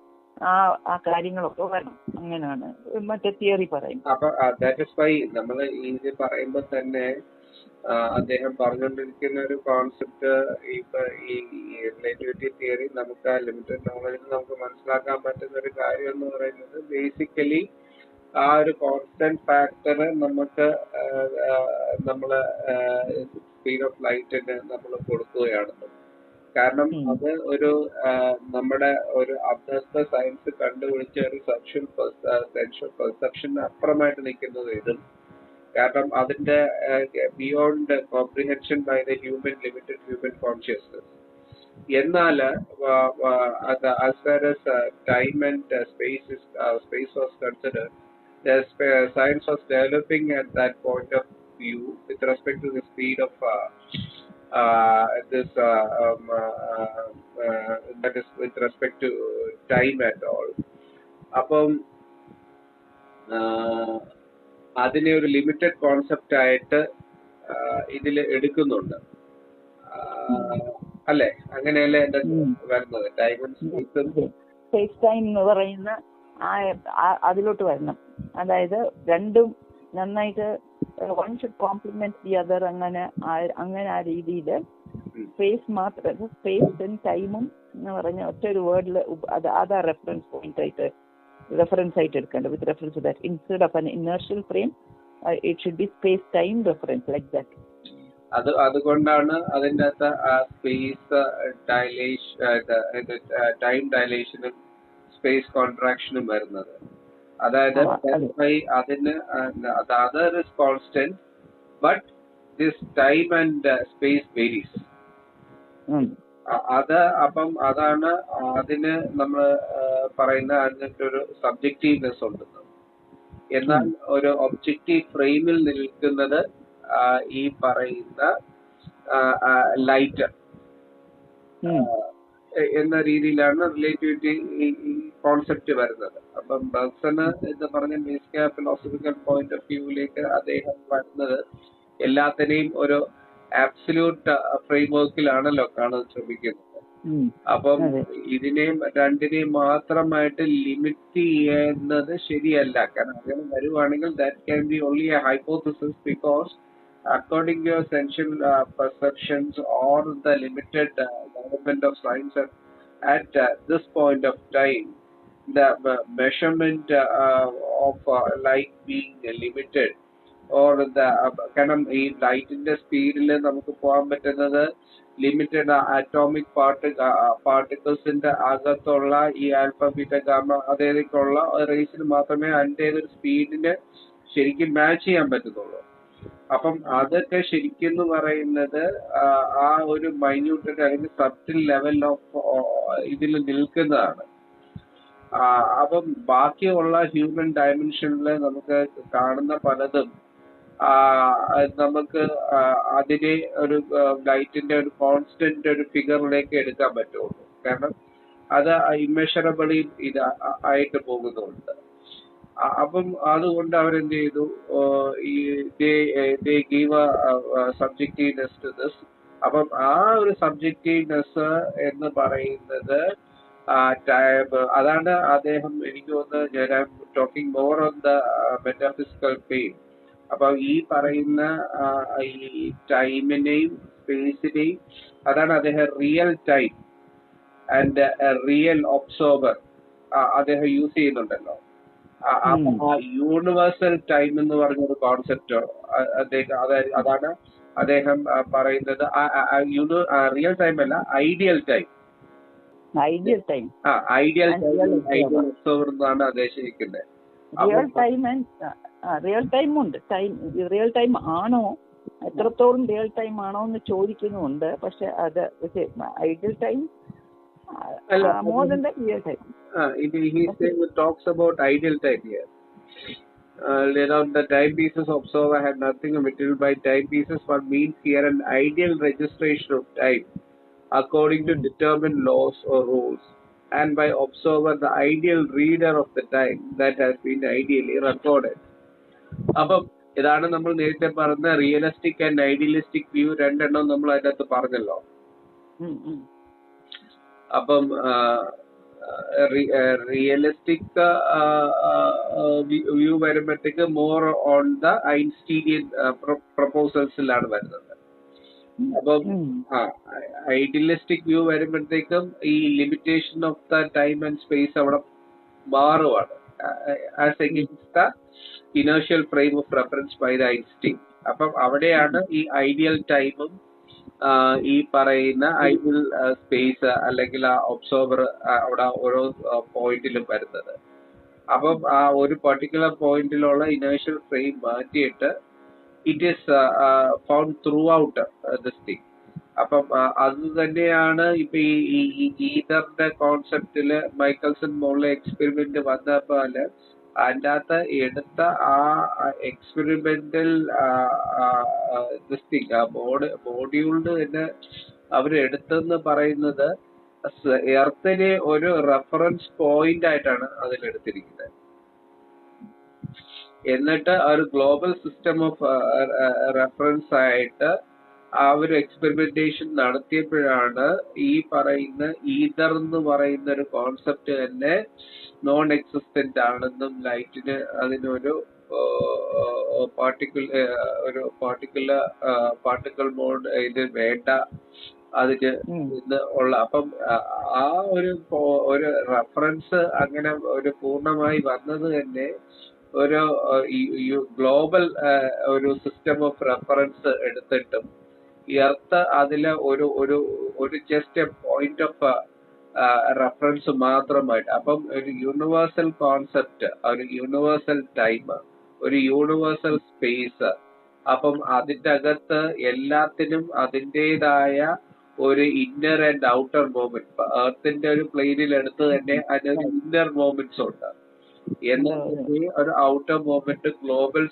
ആ കാര്യങ്ങളൊക്കെ വരണം. അങ്ങനെയാണ് മറ്റേ തിയറി പറയും. അപ്പൊ ദാറ്റ് ഇസ് വൈ നമ്മൾ ഇത് പറയുമ്പോ തന്നെ അദ്ദേഹം പറഞ്ഞുകൊണ്ടിരിക്കുന്ന ഒരു കോൺസെപ്റ്റ്, ഇപ്പൊ ഈ റിലേറ്റിവിറ്റി തിയറി നമുക്ക് ആ ലിമിറ്റഡ് നോളജിൽ നമുക്ക് മനസ്സിലാക്കാൻ പറ്റുന്ന ഒരു കാര്യം എന്ന് പറയുന്നത് ബേസിക്കലി ആ ഒരു കോൺസ്റ്റന്റ് ഫാക്ടർ നമുക്ക് നമ്മള് സ്പീഡ് ഓഫ് ലൈറ്റിന് നമ്മൾ കൊടുക്കുകയാണെന്ന്. കാരണം അത് ഒരു നമ്മുടെ ഒരു അഭ്യസ്ത സയൻസ് കണ്ടുപിടിച്ച ഒരു സെൻഷ്വൽ പെർസെപ്ഷന് അപ്പുറമായിട്ട് നിൽക്കുന്നത് ഇതും. കാരണം അതിന്റെ beyond comprehension by the limited human consciousness. എന്നാൽ as far as time and space was considered, the science was developing at that point of view with respect to the speed of that is with respect to time and all. അപ്പം അതിനെ ഒരു ലിമിറ്റഡ് കോൺസെപ്റ്റ് ആയിട്ട് ഇതിൽ എടുക്കുന്നുണ്ട്, അല്ലേ? അങ്ങനെയല്ലേ എന്റെ വരുന്നത്? ടൈമും സ്പേസും സ്പേസ് ടൈം എന്ന് പറയുന്ന അതിലോട്ട് വരണം. അതായത് രണ്ടും നന്നായിട്ട് one should complement the other. അങ്ങനെ ആ രീതിയിൽ സ്പേസ് മാത്രം, സ്പേസും ടൈമും എന്ന് പറഞ്ഞ ഒറ്റ ഒരു വേർഡിൽ അതാ റെഫറൻസ് ആയിട്ട് എടുക്കേണ്ടത്. With reference to that, instead of an inertial frame it should be space time reference, like that. അതുകൊണ്ടാണ് അതിൻ്റെ അകത്ത് സ്പേസ് ടൈം ഡയലേഷനും സ്പേസ് കോൺട്രാക്ഷനും വരുന്നത്. അതായത് അതിന് other is constant but this time and space varies. അപ്പം അതാണ് അതിന് നമ്മൾ പറയുന്ന അതിന്റെ ഒരു സബ്ജക്റ്റീവ്നെസ് ഉണ്ടെന്ന്. എന്നാൽ ഒരു ഒബ്ജക്റ്റീവ് ഫ്രെയിമിൽ നിൽക്കുന്നത് ഈ പറയുന്ന ലൈറ്റ് എന്ന രീതിയിലാണ് റിലേറ്റിവിറ്റി കോൺസെപ്റ്റ് വരുന്നത്. അപ്പം ബർഗ്സണ് എന്ന് പറഞ്ഞ ബേസിക് ഫിലോസഫിക്കൽ പോയിന്റ് ഓഫ് വ്യൂവിലേക്ക് അദ്ദേഹം വരുന്നത് എല്ലാത്തിനെയും ഒരു ആബ്സല്യൂട്ട് ഫ്രെയിംവർക്കിലാണല്ലോ കാണാൻ ശ്രമിക്കുന്നത്. അപ്പം ഇതിനെയും രണ്ടിനെയും മാത്രമായിട്ട് ലിമിറ്റ് ചെയ്യുന്നത് ശരിയല്ല. കാരണം അങ്ങനെ വരുവാണെങ്കിൽ that can be only A hypothesis, because according to your sensual perceptions or the limited development of science at this point of time, the measurement of light being limited or the കാരണം ഈ ലൈറ്റിന്റെ സ്പീഡിൽ നമുക്ക് പോകാൻ പറ്റുന്നത് ലിമിറ്റഡ് അറ്റോമിക് പാർട്ടിക്കിൾസിന്റെ അകത്തുള്ള ഈ ആൽഫ ബീറ്റ ഗാമ അതേക്കുള്ള റേസിന് മാത്രമേ അതിന്റെ ഒരു സ്പീഡിന് ശരിക്കും മാച്ച് ചെയ്യാൻ പറ്റുന്നുള്ളൂ. അപ്പം അതൊക്കെ ശരിക്കും എന്ന് പറയുന്നത് ആ ഒരു മൈന്യൂട്ട് അല്ലെങ്കിൽ സബ്റ്റിൽ ലെവൽ ഓഫ് ഇതിൽ നിൽക്കുന്നതാണ്. അപ്പം ബാക്കിയുള്ള ഹ്യൂമൻ ഡയമെൻഷനിൽ നമുക്ക് കാണുന്ന പലതും നമുക്ക് അതിനെ ഒരു ലൈറ്റിന്റെ ഒരു കോൺസ്റ്റന്റ് ഒരു ഫിഗറിലേക്ക് എടുക്കാൻ പറ്റുള്ളൂ. കാരണം അത് ഇമ്മെഷറബിളി ഇത് ആയിട്ട് പോകുന്നുണ്ട്. അപ്പം അതുകൊണ്ട് അവരെന്ത് ചെയ്തു, ഈ ഗീവ് സബ്ജക്റ്റീവ്നെസ് ടു ദിസ്. അപ്പം ആ ഒരു സബ്ജക്റ്റീവ്നെസ് എന്ന് പറയുന്നത് അതാണ് അദ്ദേഹം, എനിക്ക് തോന്നുന്നത് talking more on the metaphysical pain. അപ്പൊ ഈ പറയുന്ന ഈ ടൈമിനെയും സ്പേസിനെയും അതാണ് അദ്ദേഹം real time and real observer അദ്ദേഹം യൂസ് ചെയ്യുന്നുണ്ടല്ലോ. യൂണിവേഴ്സൽ ടൈം എന്ന് പറഞ്ഞൊരു കോൺസെപ്റ്റ് അതാണ് അദ്ദേഹം പറയുന്നത്. റിയൽ ടൈം അല്ല, ideal time. Ideal time observer എന്നാണ് ഉദ്ദേശിക്കുന്നത്. റിയൽ ടൈം ഉണ്ട്. റിയൽ ടൈം ആണോ, എത്രത്തോളം റിയൽ ടൈം ആണോ എന്ന് ചോദിക്കുന്നുണ്ട്. പക്ഷെ അത് ideal time more than the real time. He talks about ideal time here. The timepieces observer had nothing material by timepieces. One means here an ideal registration of time according to determined laws or rules, and by observer the ideal reader of the time that has been ideally recorded. അപ്പം ഇതാണ് നമ്മൾ നേരത്തെ പറഞ്ഞ റിയലിസ്റ്റിക് ആൻഡ് ഐഡിയലിസ്റ്റിക് വ്യൂ രണ്ടെണ്ണം നമ്മൾ അതിനകത്ത് പറഞ്ഞല്ലോ. അപ്പം റിയലിസ്റ്റിക് വ്യൂ വരുമ്പോഴത്തേക്ക് മോർ ഓൺ ദ ഐൻസ്റ്റീനിയൻ പ്രൊപ്പോസൽസിലാണ് വരുന്നത്. അപ്പം ഐഡിയലിസ്റ്റിക് വ്യൂ വരുമ്പോഴത്തേക്കും ഈ limitation of the time and space അവിടെ മാറുവാണ് as against the inertial frame of reference by the Einstein. അപ്പം അവിടെയാണ് ഈ ഐഡിയൽ ടൈമും ഈ പറയുന്ന ഐഡിയൽ സ്പേസ് അല്ലെങ്കിൽ ആ ഒബ്സർവർ അവിടെ ഓരോ പോയിന്റിലും വരുന്നത്. അപ്പം ആ ഒരു പർട്ടിക്കുലർ പോയിന്റിലുള്ള ഇനേർഷ്യൽ ഫ്രെയിം മാറ്റിയിട്ട് it is found through out this thing. അപ്പം അത് തന്നെയാണ് ഇപ്പൊ ഈ ഈതറിന്റെ കോൺസെപ്റ്റില് മൈക്കൽസൺ മോളിലെ എക്സ്പെരിമെന്റ് വന്നപ്പോല് അതിൻ്റെ അകത്ത് എടുത്ത ആ എക്സ്പെരിമെന്റൽ മോഡ്യൂളിന് തന്നെ അവരെടുത്തെന്ന് പറയുന്നത് എർത്തിനെ ഒരു റെഫറൻസ് പോയിന്റ് ആയിട്ടാണ് അതിലെടുത്തിരിക്കുന്നത്. എന്നിട്ട് ഒരു ഗ്ലോബൽ സിസ്റ്റം ഓഫ് റെഫറൻസ് ആയിട്ട് ആ ഒരു എക്സ്പെരിമെന്റേഷൻ നടത്തിയപ്പോഴാണ് ഈ പറയുന്ന ഈതർ എന്ന് പറയുന്ന ഒരു കോൺസെപ്റ്റ് തന്നെ നോൺ എക്സിസ്റ്റന്റ് ആണെന്നും ലൈറ്റിന് അതിനൊരു പാർട്ടിക്കിൾ മോഡ് ഇത് വേണ്ട അതിന് ഇത് ഉള്ള. അപ്പം ആ ഒരു റെഫറൻസ് അങ്ങനെ ഒരു പൂർണ്ണമായി വന്നത് തന്നെ ഒരു ഗ്ലോബൽ ഒരു സിസ്റ്റം ഓഫ് റെഫറൻസ് എടുത്തിട്ടും എർത്ത് അതിലെ ഒരു just A point of reference മാത്രമായിട്ട്. അപ്പം ഒരു യൂണിവേഴ്സൽ കോൺസെപ്റ്റ്, ഒരു യൂണിവേഴ്സൽ ടൈം, ഒരു യൂണിവേഴ്സൽ സ്പേസ്. അപ്പം അതിൻ്റെ അകത്ത് എല്ലാത്തിനും അതിൻ്റെതായ ഒരു ഇന്നർ ആൻഡ് ഔട്ടർ മൂവ്മെന്റ്. എർത്തിന്റെ ഒരു പ്ലെയിനിൽ എടുത്ത് തന്നെ അതിന് ഇന്നർ മൂവ്മെന്റ്സ് ഉണ്ട്. എന്നിട്ട് ഒരു outer movement, global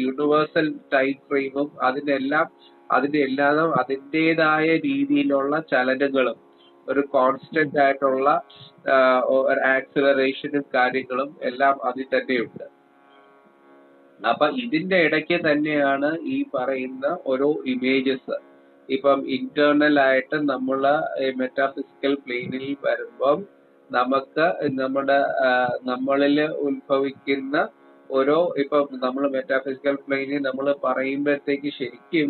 universal time ഫ്രെയിമും അതിനെല്ലാം അതിൻ്റെതായ രീതിയിലുള്ള ചലനങ്ങളും ഒരു കോൺസ്റ്റന്റ് ആയിട്ടുള്ള ഒരു ആക്സിലറേഷനും കാര്യങ്ങളും എല്ലാം അതിൽ തന്നെയുണ്ട്. അപ്പൊ ഇതിന്റെ ഇടയ്ക്ക് തന്നെയാണ് ഈ പറയുന്ന ഓരോ ഇമേജസ്. ഇപ്പം ഇന്റേണൽ ആയിട്ട് നമ്മള് മെറ്റാഫിസിക്കൽ പ്ലെയിനിൽ വരുമ്പം നമുക്ക് നമ്മളിൽ ഉത്ഭവിക്കുന്ന ഓരോ, ഇപ്പം നമ്മൾ മെറ്റാഫിസിക്കൽ പ്ലെയിനിൽ നമ്മൾ പറയുമ്പോഴത്തേക്ക് ശരിക്കും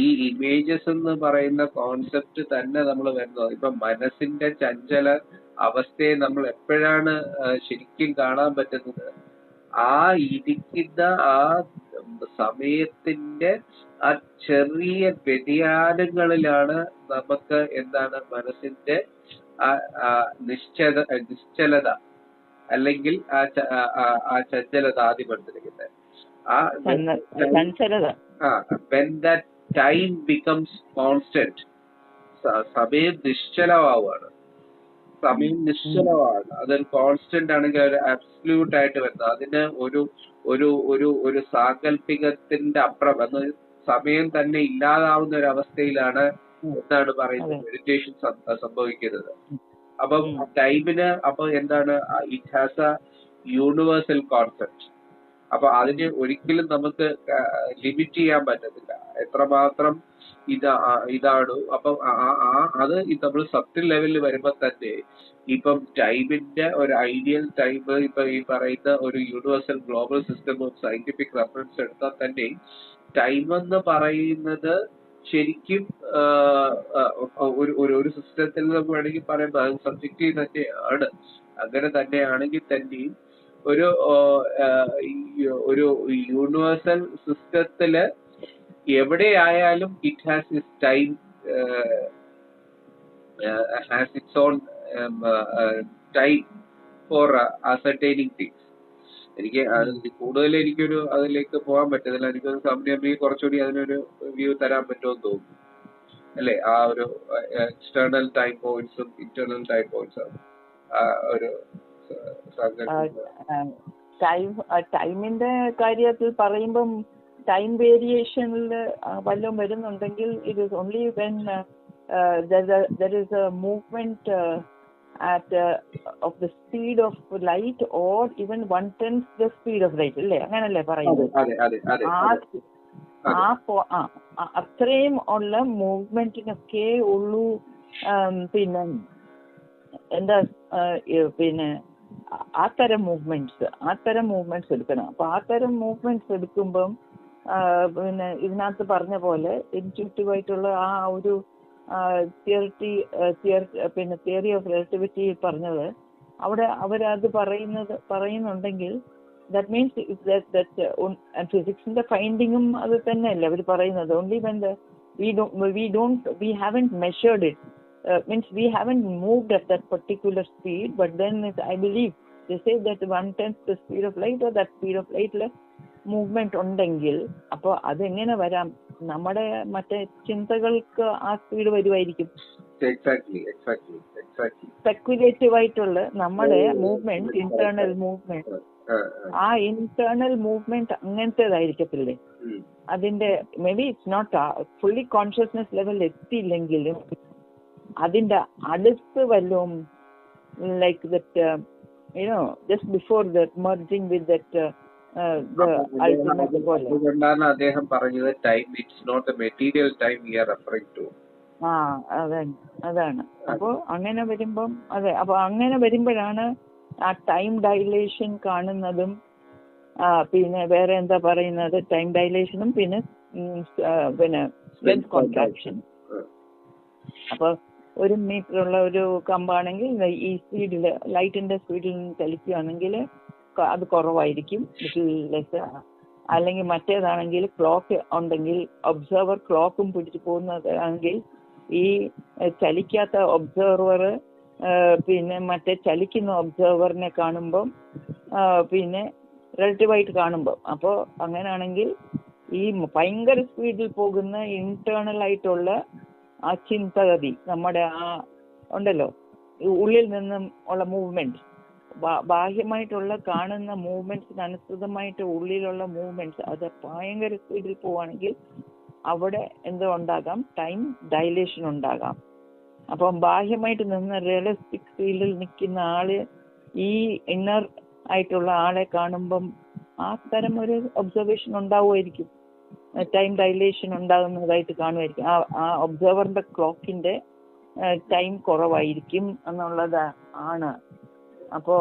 ഈ ഇമേജസ് എന്ന് പറയുന്ന കോൺസെപ്റ്റ് തന്നെ നമ്മൾ വരുന്നത്. ഇപ്പം മനസ്സിന്റെ ചഞ്ചല അവസ്ഥയെ നമ്മൾ എപ്പോഴാണ് ശരിക്കും കാണാൻ പറ്റുന്നത്? ആ ഇരിക്കുന്ന ആ സമയത്തിന്റെ ആ ചെറിയ വ്യതിയാനങ്ങളിലാണ് നമുക്ക് എന്താണ് മനസ്സിന്റെ നിശ്ചലത അല്ലെങ്കിൽ ആ ചഞ്ചലത ആദ്യം എടുത്തിരിക്കുന്നത്. when that time becomes constant, സമയം നിശ്ചലമാവുകയാണ്. അതൊരു കോൺസ്റ്റന്റ് ആണെങ്കിൽ ഒരു അബ്സല്യൂട്ട് ആയിട്ട് വരുന്നത്. അതിന് ഒരു സാങ്കല്പികത്തിന്റെ അപ്പുറം എന്ന് സമയം തന്നെ ഇല്ലാതാവുന്ന ഒരു അവസ്ഥയിലാണ് എന്താണ് പറയുന്നത് മെഡിറ്റേഷൻ സംഭവിക്കുന്നത്. അപ്പം ടൈമിന് അപ്പൊ എന്താണ്, it has A universal concept. അപ്പൊ അതിന് ഒരിക്കലും നമുക്ക് ലിമിറ്റ് ചെയ്യാൻ പറ്റത്തില്ല എത്രമാത്രം ഇതാണ്. അപ്പം അത് നമ്മൾ സബ്റ്റിൽ ലെവലിൽ വരുമ്പോ തന്നെ ഇപ്പം ടൈമിന്റെ ഒരു ഐഡിയൽ ടൈം, ഇപ്പൊ ഈ പറയുന്ന ഒരു universal global system of scientific reference എടുത്താൽ തന്നെ ടൈം എന്ന് പറയുന്നത് ശരിക്കും ഒരു സിസ്റ്റത്തിൽ നമുക്ക് വേണമെങ്കിൽ പറയുമ്പോൾ അത് സബ്ജക്റ്റീവ് തന്നെയാണ്. അങ്ങനെ തന്നെയാണെങ്കിൽ തന്നെയും ഒരു യൂണിവേഴ്സൽ സിസ്റ്റത്തില് എവിടെയായാലും it has it's time, has it's on time for ascertaining things. എനിക്ക് കൂടുതൽ അതിലേക്ക് പോകാൻ പറ്റത്തില്ല. എനിക്കൊരു സമയം കുറച്ചുകൂടി അതിനൊരു വ്യൂ തരാൻ പറ്റുമെന്ന് തോന്നുന്നു, അല്ലെ? ആ ഒരു എക്സ്റ്റേണൽ ടൈം പോയിന്റ്സും ഇന്റേണൽ ടൈം പോയിന്റ്സും ഒരു ടൈമിന്റെ കാര്യത്തിൽ പറയുമ്പം ടൈം വേരിയേഷനിൽ വല്ലതും വരുന്നുണ്ടെങ്കിൽ it is only when there is A movement of the speed of light or even 1/10 the speed of light അല്ലേ, അങ്ങനല്ലേ പറയുന്നത്? അത്രയും ഉള്ള മൂവ്മെന്റിനൊക്കെ ഉള്ളൂ പിന്നെ എന്താ പിന്നെ ആ തരം മൂവ്മെന്റ്സ് എടുക്കണം. അപ്പൊ ആ തരം മൂവ്മെന്റ്സ് എടുക്കുമ്പം പിന്നെ ഇതിനകത്ത് പറഞ്ഞ പോലെ ഇൻറ്റ്യൂട്ടീവ് ആയിട്ടുള്ള ആ ഒരു തിയറി ഓഫ് റിലേറ്റിവിറ്റി പറഞ്ഞത് അവിടെ അവരത് പറയുന്നുണ്ടെങ്കിൽ that means that ഫിസിക്സിന്റെ ഫൈൻഡിങ്ങും അത് തന്നെയല്ലേ അവർ പറയുന്നത്. Only when we haven't measured it, means we haven't moved at that particular speed, but then I believe they say that 1/10 the speed of light or that speed of light movement ഉണ്ടെങ്കിൽ അപ്പോൾ അതെങ്ങനെ വരാം? നമ്മുടെ മറ്റേ ചിന്തകൾക്ക് ആ സ്പീഡ് വരുമായിരിക്കും. സ്പെക്കുലേറ്റീവ് ആയിട്ടുള്ള നമ്മുടെ മൂവ്മെന്റ്, ഇന്റേണൽ മൂവ്മെന്റ്, ആ ഇന്റേണൽ മൂവ്മെന്റ് അങ്ങനത്തേതായിരിക്കത്തില്ലേ? അതിന്റെ maybe it's not fully consciousness level എത്തിയില്ലെങ്കിലും അതിന്റെ അടുത്ത് വല്ലതും like that just before that merging with that അതുകൊണ്ടാണ് അദ്ദേഹം പറഞ്ഞത് time it's not a material time we are referring to. അതാണ്. അപ്പോ അങ്ങനെ വരുമ്പം അപ്പൊ അങ്ങനെ വരുമ്പോഴാണ് ആ ടൈം ഡൈലേഷൻ കാണുന്നതും പിന്നെ വേറെ എന്താ പറയുന്നത്, ടൈം ഡൈലേഷനും പിന്നെ ലെൻസ് കോൺട്രാക്ഷൻ. അപ്പൊ 1 മീറ്ററുള്ള ഒരു കമ്പാണെങ്കിൽ ഈ സ്പീഡിൽ ലൈറ്റിന്റെ സ്പീഡിൽ ചലിക്കുകയാണെങ്കിൽ അത് കുറവായിരിക്കും, ലിറ്റിൽ ലെസ്. അല്ലെങ്കിൽ മറ്റേതാണെങ്കിൽ ക്ലോക്ക് ഉണ്ടെങ്കിൽ ഒബ്സർവർ ക്ലോക്കും പിടിച്ചു പോകുന്നതാണെങ്കിൽ ഈ ചലിക്കാത്ത ഒബ്സർവർ പിന്നെ മറ്റേ ചലിക്കുന്ന ഒബ്സർവറിനെ കാണുമ്പം പിന്നെ റിലേറ്റീവായിട്ട് കാണുമ്പോൾ, അപ്പോൾ അങ്ങനെയാണെങ്കിൽ ഈ ഭയങ്കര സ്പീഡിൽ പോകുന്ന ഇന്റേണൽ ആയിട്ടുള്ള ആ ചിന്തഗതി നമ്മുടെ ആ ഉണ്ടല്ലോ ഉള്ളിൽ നിന്നും ഉള്ള മൂവ്മെന്റ്, ബാഹ്യമായിട്ടുള്ള കാണുന്ന മൂവ്മെന്റ്സിന് അനുസൃതമായിട്ട് ഉള്ളിലുള്ള മൂവ്മെന്റ്സ് അത് ഭയങ്കര സ്പീഡിൽ പോവുകയാണെങ്കിൽ അവിടെ എന്തോ ഉണ്ടാകാം, ടൈം ഡൈലേഷൻ ഉണ്ടാകാം. അപ്പം ബാഹ്യമായിട്ട് നിന്ന് റിയലിസ്റ്റിക് ഫീൽഡിൽ നിൽക്കുന്ന ആള് ഈ ഇന്നർ ആയിട്ടുള്ള ആളെ കാണുമ്പം ആ തരം ഒരു ഒബ്സർവേഷൻ ഉണ്ടാവുമായിരിക്കും, ടൈം ഡൈലേഷൻ ഉണ്ടാകുന്നതായിട്ട് കാണുമായിരിക്കും. ആ ഒബ്സർവറിന്റെ ക്ലോക്കിന്റെ ടൈം കുറവായിരിക്കും എന്നുള്ളത് ആണ്. അപ്പോൾ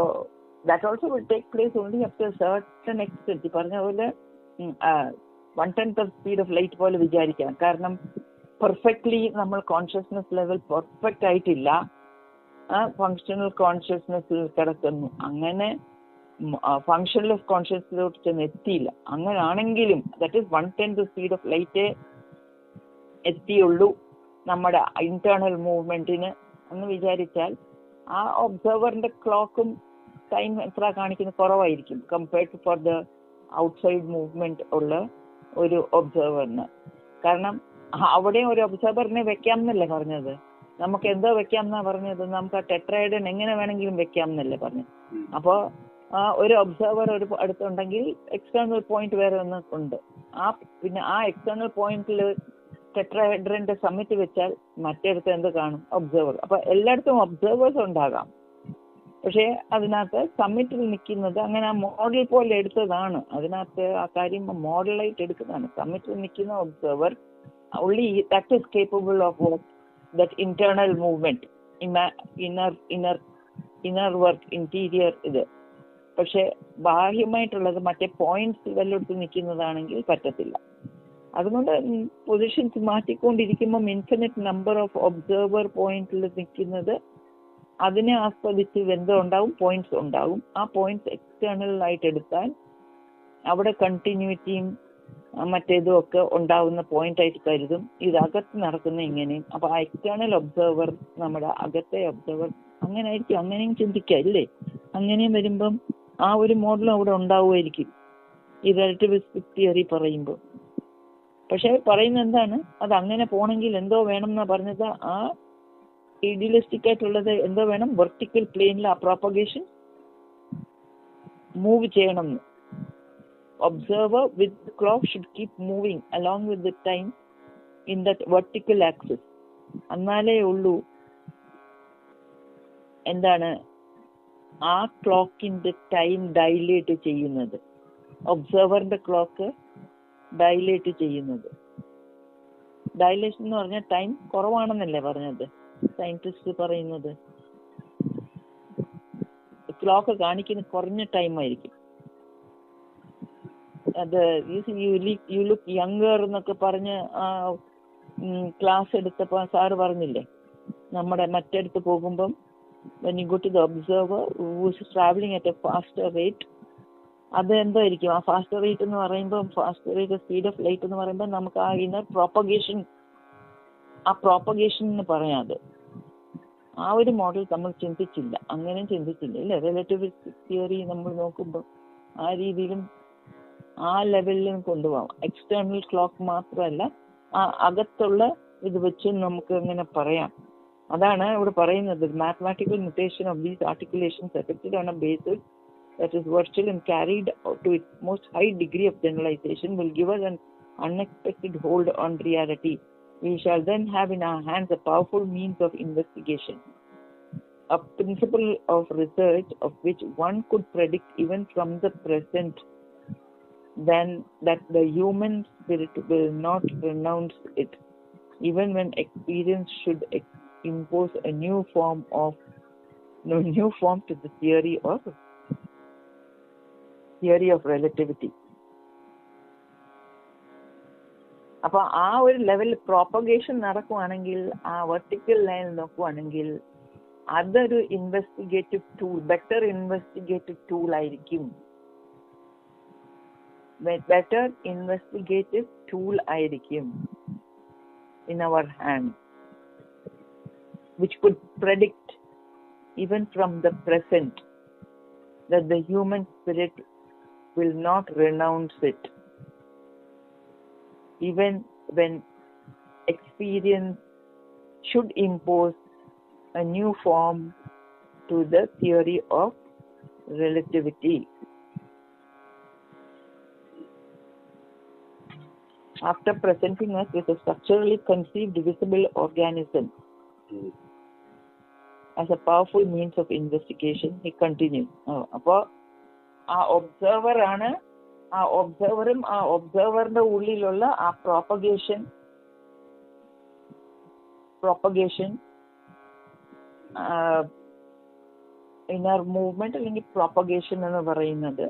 that also will take place only up to certain extent. പറഞ്ഞ പോലെ 1/10 ഓഫ് സ്പീഡ് ഓഫ് ലൈറ്റ് പോലെ വിചാരിക്കാം. കാരണം പെർഫെക്റ്റ്ലി നമ്മൾ കോൺഷ്യസ്നെസ് ലെവൽ പെർഫെക്റ്റ് ആയിട്ടില്ല, ഫങ്ഷണൽ കോൺഷ്യസ്നെസ്സിൽ കിടക്കുന്നു. അങ്ങനെ ഫങ്ഷണൽ കോൺഷ്യസ്നെസ്സിലോട്ട് ചെന്ന് എത്തിയില്ല. അങ്ങനെയാണെങ്കിലും ദാറ്റ് ഈസ് 1/10 സ്പീഡ് ഓഫ് ലൈറ്റേ എത്തിയുള്ളൂ നമ്മുടെ ഇന്റേണൽ മൂവ്മെന്റിന് എന്ന് വിചാരിച്ചാൽ ആ ഒബ്സർവറിന്റെ ക്ലോക്കും ടൈം എത്ര കാണിക്കുന്നത് കുറവായിരിക്കും compared to for the outside movement ഉള്ള ഒരു ഒബ്സർവറിന്. കാരണം അവിടെ ഒരു ഒബ്സർവറിനെ വെക്കാം എന്നല്ലേ പറഞ്ഞത്, നമുക്ക് എന്തോ വെക്കാം എന്നാ പറഞ്ഞത്, നമുക്ക് ആ ടെട്രൈഡൻ എങ്ങനെ വേണമെങ്കിലും വെക്കാം എന്നല്ലേ പറഞ്ഞത്. അപ്പോൾ ഒരു ഒബ്സർവർ ഒരു അടുത്തുണ്ടെങ്കിൽ എക്സ്റ്റേണൽ പോയിന്റ് വേറെ ഒന്ന് ഉണ്ട്. പിന്നെ ആ എക്സ്റ്റേണൽ പോയിന്റിൽ ടെട്രഹെഡ്രന്റെ സമ്മിറ്റ് വെച്ചാൽ മറ്റേടത്ത് എന്ത് കാണും? ഒബ്സർവർ. അപ്പൊ എല്ലായിടത്തും ഒബ്സർവേഴ്സ് ഉണ്ടാകാം, പക്ഷേ അതിനകത്ത് സമ്മിറ്റിൽ നിൽക്കുന്നത് അങ്ങനെ ആ മോഡൽ പോലെ എടുത്തതാണ്. അതിനകത്ത് ആ കാര്യം മോഡലായിട്ട് എടുക്കുന്നതാണ്. സമ്മിറ്റിൽ നിൽക്കുന്ന observer only that is capable of what that internal movement, inner work, interior ഇത്. പക്ഷെ ബാഹ്യമായിട്ടുള്ളത് മറ്റേ പോയിന്റ്സ് വല്ലയിടത്ത് നിൽക്കുന്നതാണെങ്കിൽ പറ്റത്തില്ല. അതുകൊണ്ട് പൊസിഷൻസ് മാറ്റിക്കൊണ്ടിരിക്കുമ്പം ഇൻഫിനിറ്റ് നമ്പർ ഓഫ് ഒബ്സർവർ പോയിന്റിൽ നിൽക്കുന്നത് അതിനെ ആസ്വദിച്ച് ബന്ധം ഉണ്ടാവും, പോയിന്റ്സ് ഉണ്ടാവും. ആ പോയിന്റ്സ് എക്സ്റ്റേണൽ ആയിട്ട് എടുത്താൽ അവിടെ കണ്ടിന്യൂറ്റിയും മറ്റേതും ഒക്കെ ഉണ്ടാവുന്ന പോയിന്റ് ആയിട്ട് കരുതും. ഇത് അകത്ത് നടക്കുന്ന ഇങ്ങനെയും. അപ്പൊ ആ എക്സ്റ്റേണൽ ഒബ്സർവർ നമ്മുടെ അകത്തെ ഒബ്സർവർ അങ്ങനെ ആയിരിക്കും. അങ്ങനെയും ചിന്തിക്കാം ഇല്ലേ? അങ്ങനെയും വരുമ്പം ആ ഒരു മോഡലും അവിടെ ഉണ്ടാവുമായിരിക്കും ഈ റിലേറ്റിവിസ്റ്റിക് തിയറി പറയുമ്പോൾ. പക്ഷെ പറയുന്നത് എന്താണ്, അത് അങ്ങനെ പോണെങ്കിൽ എന്തോ വേണം എന്നാ പറഞ്ഞത്. ആ ഐഡിയലിസ്റ്റിക് ആയിട്ടുള്ളത് എന്തോ വേണം, വെർട്ടിക്കൽ പ്ലെയിനിൽ ആ പ്രോപ്പഗേഷൻ മൂവ് ചെയ്യണം. Observer with clock should keep moving along with the time in that vertical axis. എന്നാലേ ഉള്ളൂ എന്താണ് ആ ക്ലോക്കിന്റെ ടൈം ഡൈലേറ്റ് ചെയ്യുന്നത്, ഒബ്സർവറിന്റെ ക്ലോക്ക് ഡൈലേറ്റ് ചെയ്യുന്നത്. ഡൈലേഷൻ എന്ന് പറഞ്ഞാൽ ടൈം കുറവാണെന്നല്ലേ പറഞ്ഞത് സയന്റിസ്റ്റ് പറയുന്നത്. ക്ലോക്ക് കാണിക്കുന്ന കുറഞ്ഞ ടൈം ആയിരിക്കും. അത് യു ലുക്ക് യങ്ങർ എന്നൊക്കെ പറഞ്ഞ് ക്ലാസ് എടുത്തപ്പോ സാറ് പറഞ്ഞില്ലേ, നമ്മുടെ മറ്റടുത്ത് പോകുമ്പം when you go to the observer who is traveling at a faster rate, അത് എന്തായിരിക്കും ആ ഫാസ്റ്റർ റേറ്റ് എന്ന് പറയുമ്പോൾ, faster rate speed of light എന്ന് പറയുമ്പോൾ നമുക്ക് ആ ഇന്നർ പ്രോപ്പഗേഷൻ, ആ പ്രോപ്പഗേഷൻ എന്ന് പറയാതെ ആ ഒരു മോഡൽ നമ്മൾ ചിന്തിച്ചില്ല, അങ്ങനെ ചിന്തിച്ചില്ല ഇല്ലേ. റിലേറ്റിവിസ്റ്റിക് തിയറി നമ്മൾ നോക്കുമ്പോൾ ആ രീതിയിലും ആ ലെവലിലും കൊണ്ടുപോകാം. എക്സ്റ്റേണൽ ക്ലോക്ക് മാത്രമല്ല, ആ അകത്തുള്ള ഇത് വെച്ച് നമുക്ക് അങ്ങനെ പറയാം. അതാണ് ഇവിടെ പറയുന്നത്. Mathematical notation of these articulations affected on a basis that is virtual and carried to its most high degree of generalization will give us an unexpected hold on reality. We shall then have in our hands a powerful means of investigation, a principle of research of which one could predict even from the present, then that the human spirit will not renounce it, even when experience should impose a new form to the theory of relativity. അപ്പൊ ആ ഒരു ലെവലിൽ പ്രോപ്പഗേഷൻ നടക്കുവാണെങ്കിൽ, ആ വെർട്ടിക്കൽ ലൈൻ നോക്കുവാണെങ്കിൽ അതൊരു investigative tool, better investigative tool ആയിരിക്കും. ബെറ്റർ ഇൻവെസ്റ്റിഗേറ്റീവ് ടൂൾ ആയിരിക്കും in our hand, which could predict even from the present that the human spirit will not renounce it, even when experience should impose a new form to the theory of relativity. After presenting us with a structurally conceived visible organism as a powerful means of investigation, he continues. അപ്പോൾ ആ ഒബ്സർവർ ആണ്, ആ ഒബ്സർവറും ആ ഒബ്സർവറിന്റെ ഉള്ളിലുള്ള ആ പ്രോപ്പഗേഷൻ ഇന്നർ മൂവ്മെന്റ് അല്ലെങ്കിൽ പ്രോപ്പഗേഷൻ എന്ന് പറയുന്നത്,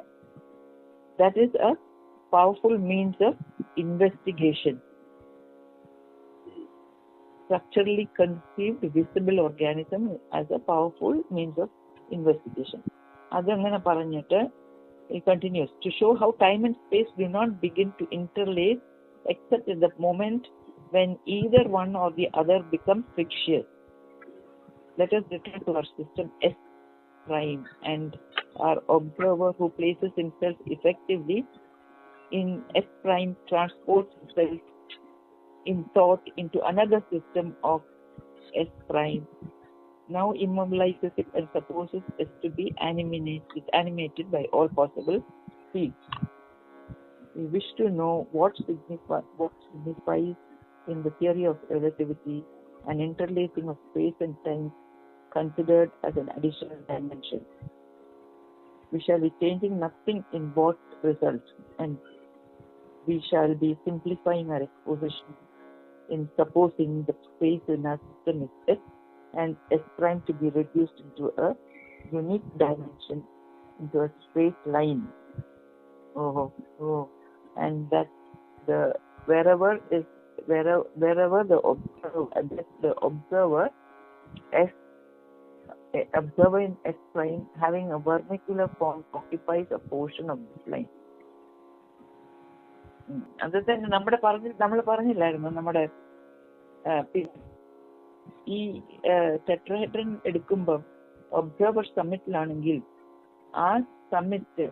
that is a powerful means of investigation. Structurally conceived visible organism as a powerful means of investigation. അതങ്ങനെ പറഞ്ഞിട്ട് he continues to show how time and space do not begin to interlace except at the moment when either one or the other becomes fictitious. Let us return to our system S prime and our observer who places himself effectively in S prime transports itself in thought into another system of S prime, now immobilizes it and supposes it to be animated by all possible speeds. We wish to know what signifies in the theory of relativity an interlacing of space and time considered as an additional dimension. We shall be changing nothing in both results, and we shall be simplifying our exposition in supposing the space in our system is S and S prime to be reduced into a unique dimension, into a straight line. And that wherever the observer in S prime having a vernacular form occupies a portion of this line. അത് തന്നെ നമ്മൾ പറഞ്ഞില്ലായിരുന്നു, നമ്മുടെ ഈ ടെട്രഹെഡ്രൻ എടുക്കുമ്പം ഒബ്സർവർ സമ്മിറ്റിലാണെങ്കിൽ ആ സമ്മിറ്റ്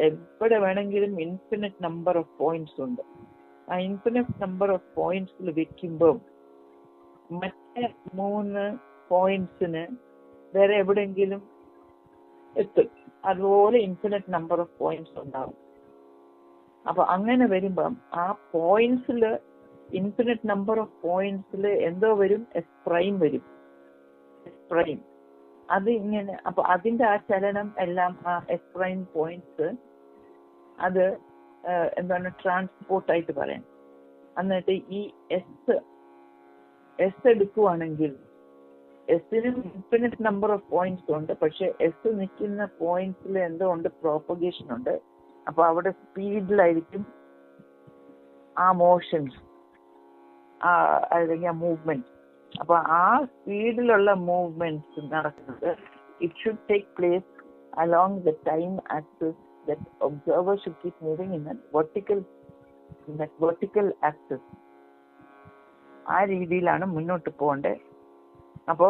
എവിടെ വേണമെങ്കിലും ഇൻഫിനിറ്റ് നമ്പർ ഓഫ് പോയിന്റ്സ് ഉണ്ട്. ആ ഇൻഫിനിറ്റ് നമ്പർ ഓഫ് പോയിന്റ്സിൽ വെക്കുമ്പം മറ്റേ 3 പോയിന്റ്സിന് വേറെ എവിടെയെങ്കിലും എത്തും. അതുപോലെ ഇൻഫിനിറ്റ് നമ്പർ ഓഫ് പോയിന്റ്സ് ഉണ്ടാവും. അപ്പൊ അങ്ങനെ വരുമ്പം ആ പോയിന്റ്സിൽ ഇൻഫിനിറ്റ് നമ്പർ ഓഫ് പോയിന്റ്സിൽ എന്തോ വരും, എസ് പ്രൈം വരും. എസ് പ്രൈം അത് ഇങ്ങനെ. അപ്പൊ അതിന്റെ ആ ചലനം എല്ലാം ആ എസ് പ്രൈം പോയിന്റ്സ് അത് എന്താണ് ട്രാൻസ്പോർട്ടായിട്ട് പറയാം. എന്നിട്ട് ഈ എസ് എടുക്കുവാണെങ്കിൽ എസിനും ഇൻഫിനിറ്റ് നമ്പർ ഓഫ് പോയിന്റ്സ് ഉണ്ട്. പക്ഷെ എസ് നിൽക്കുന്ന പോയിന്റ്സിൽ എന്തോ ഉണ്ട്, പ്രോപ്പഗേഷൻ ഉണ്ട്. അപ്പൊ അവിടെ സ്പീഡിലായിരിക്കും ആ മോഷൻസ്, അല്ലെങ്കിൽ ആ മൂവ്മെന്റ്. അപ്പൊ ആ സ്പീഡിലുള്ള മൂവ്മെന്റ്സ് നടക്കുന്നത് it should take place along the time axis. That observer should keep moving in vertical axis. ആ രീതിയിലാണ് മുന്നോട്ട് പോകേണ്ടത്. അപ്പോ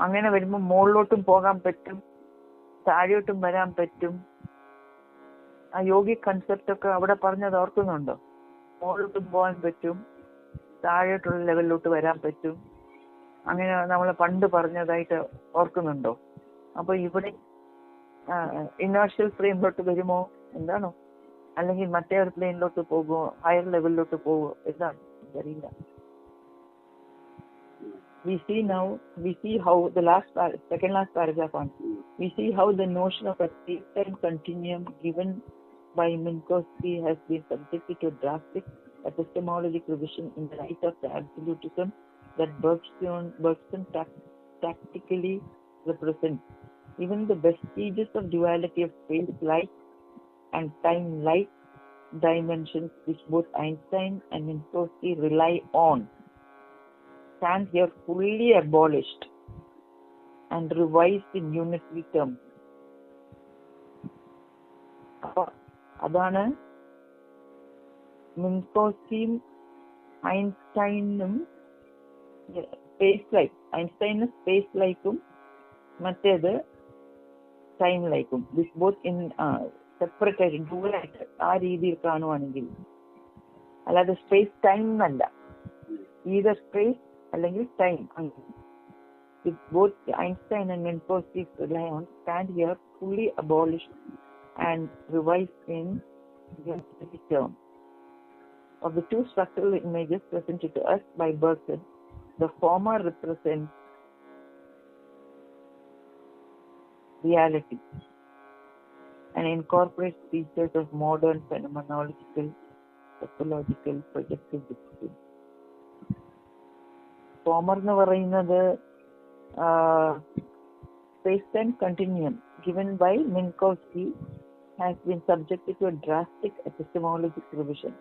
അങ്ങനെ വരുമ്പോൾ മുകളിലോട്ടും പോകാൻ പറ്റും, താഴോട്ടും വരാൻ പറ്റും. ആ യോഗിക് കൺസെപ്റ്റ് ഒക്കെ അവിടെ പറഞ്ഞത് ഓർക്കുന്നുണ്ടോ? മുകളിലോട്ടും പോകാൻ പറ്റും, താഴോട്ടുള്ള ലെവലിലോട്ട് വരാൻ പറ്റും. അങ്ങനെ നമ്മൾ പണ്ട് പറഞ്ഞതായിട്ട് ഓർക്കുന്നുണ്ടോ? അപ്പൊ ഇവിടെ ഇനേർഷ്യൽ ഫ്രെയിമിലോട്ട് വരുമോ എന്താണോ, അല്ലെങ്കിൽ മറ്റേ ഒരു പ്ലെയിനിലോട്ട് പോകുമോ, ഹയർ ലെവലിലോട്ട് പോകുമോ, എന്താണ് അറിയില്ല. We see how the second last paragraph on. We see how the notion of a space-time continuum given by Minkowski has been subjected to drastic epistemologic revision in the light of the absolutism that Bergson tactically represents. Even the vestiges of duality of space-like and time-like dimensions, which both Einstein and Minkowski rely on, stand here fully abolished and revised in unitary terms. അതാണ് മിൻകോസ്കിയും ഐൻസ്റ്റൈനും സ്പേസ് ലൈഫ്. ഐൻസ്റ്റൈന് സ്പേസ് ലൈഫും മറ്റേത് ടൈം ലൈഫും. ദിസ് ബോത്ത് ഇൻ സെപ്പറേറ്റ് ആയിട്ട്, ഡ്യൂവലായിട്ട് ആ രീതിയിൽ കാണുവാണെങ്കിൽ, അല്ലാതെ സ്പേസ് ടൈം എന്നല്ല. ഈതർ സ്പേസ് അല്ലെങ്കിൽ time. Both Einstein and Minkowski rely on stand here fully abolished and revised in unitary terms. Of the two structural images presented to us by Bergson, the former represents reality and incorporates features of modern phenomenological, topological, projective discipline. Former എന്ന് പറയുന്നത് space-time continuum given by Minkowski has been subjected to a drastic epistemological revision.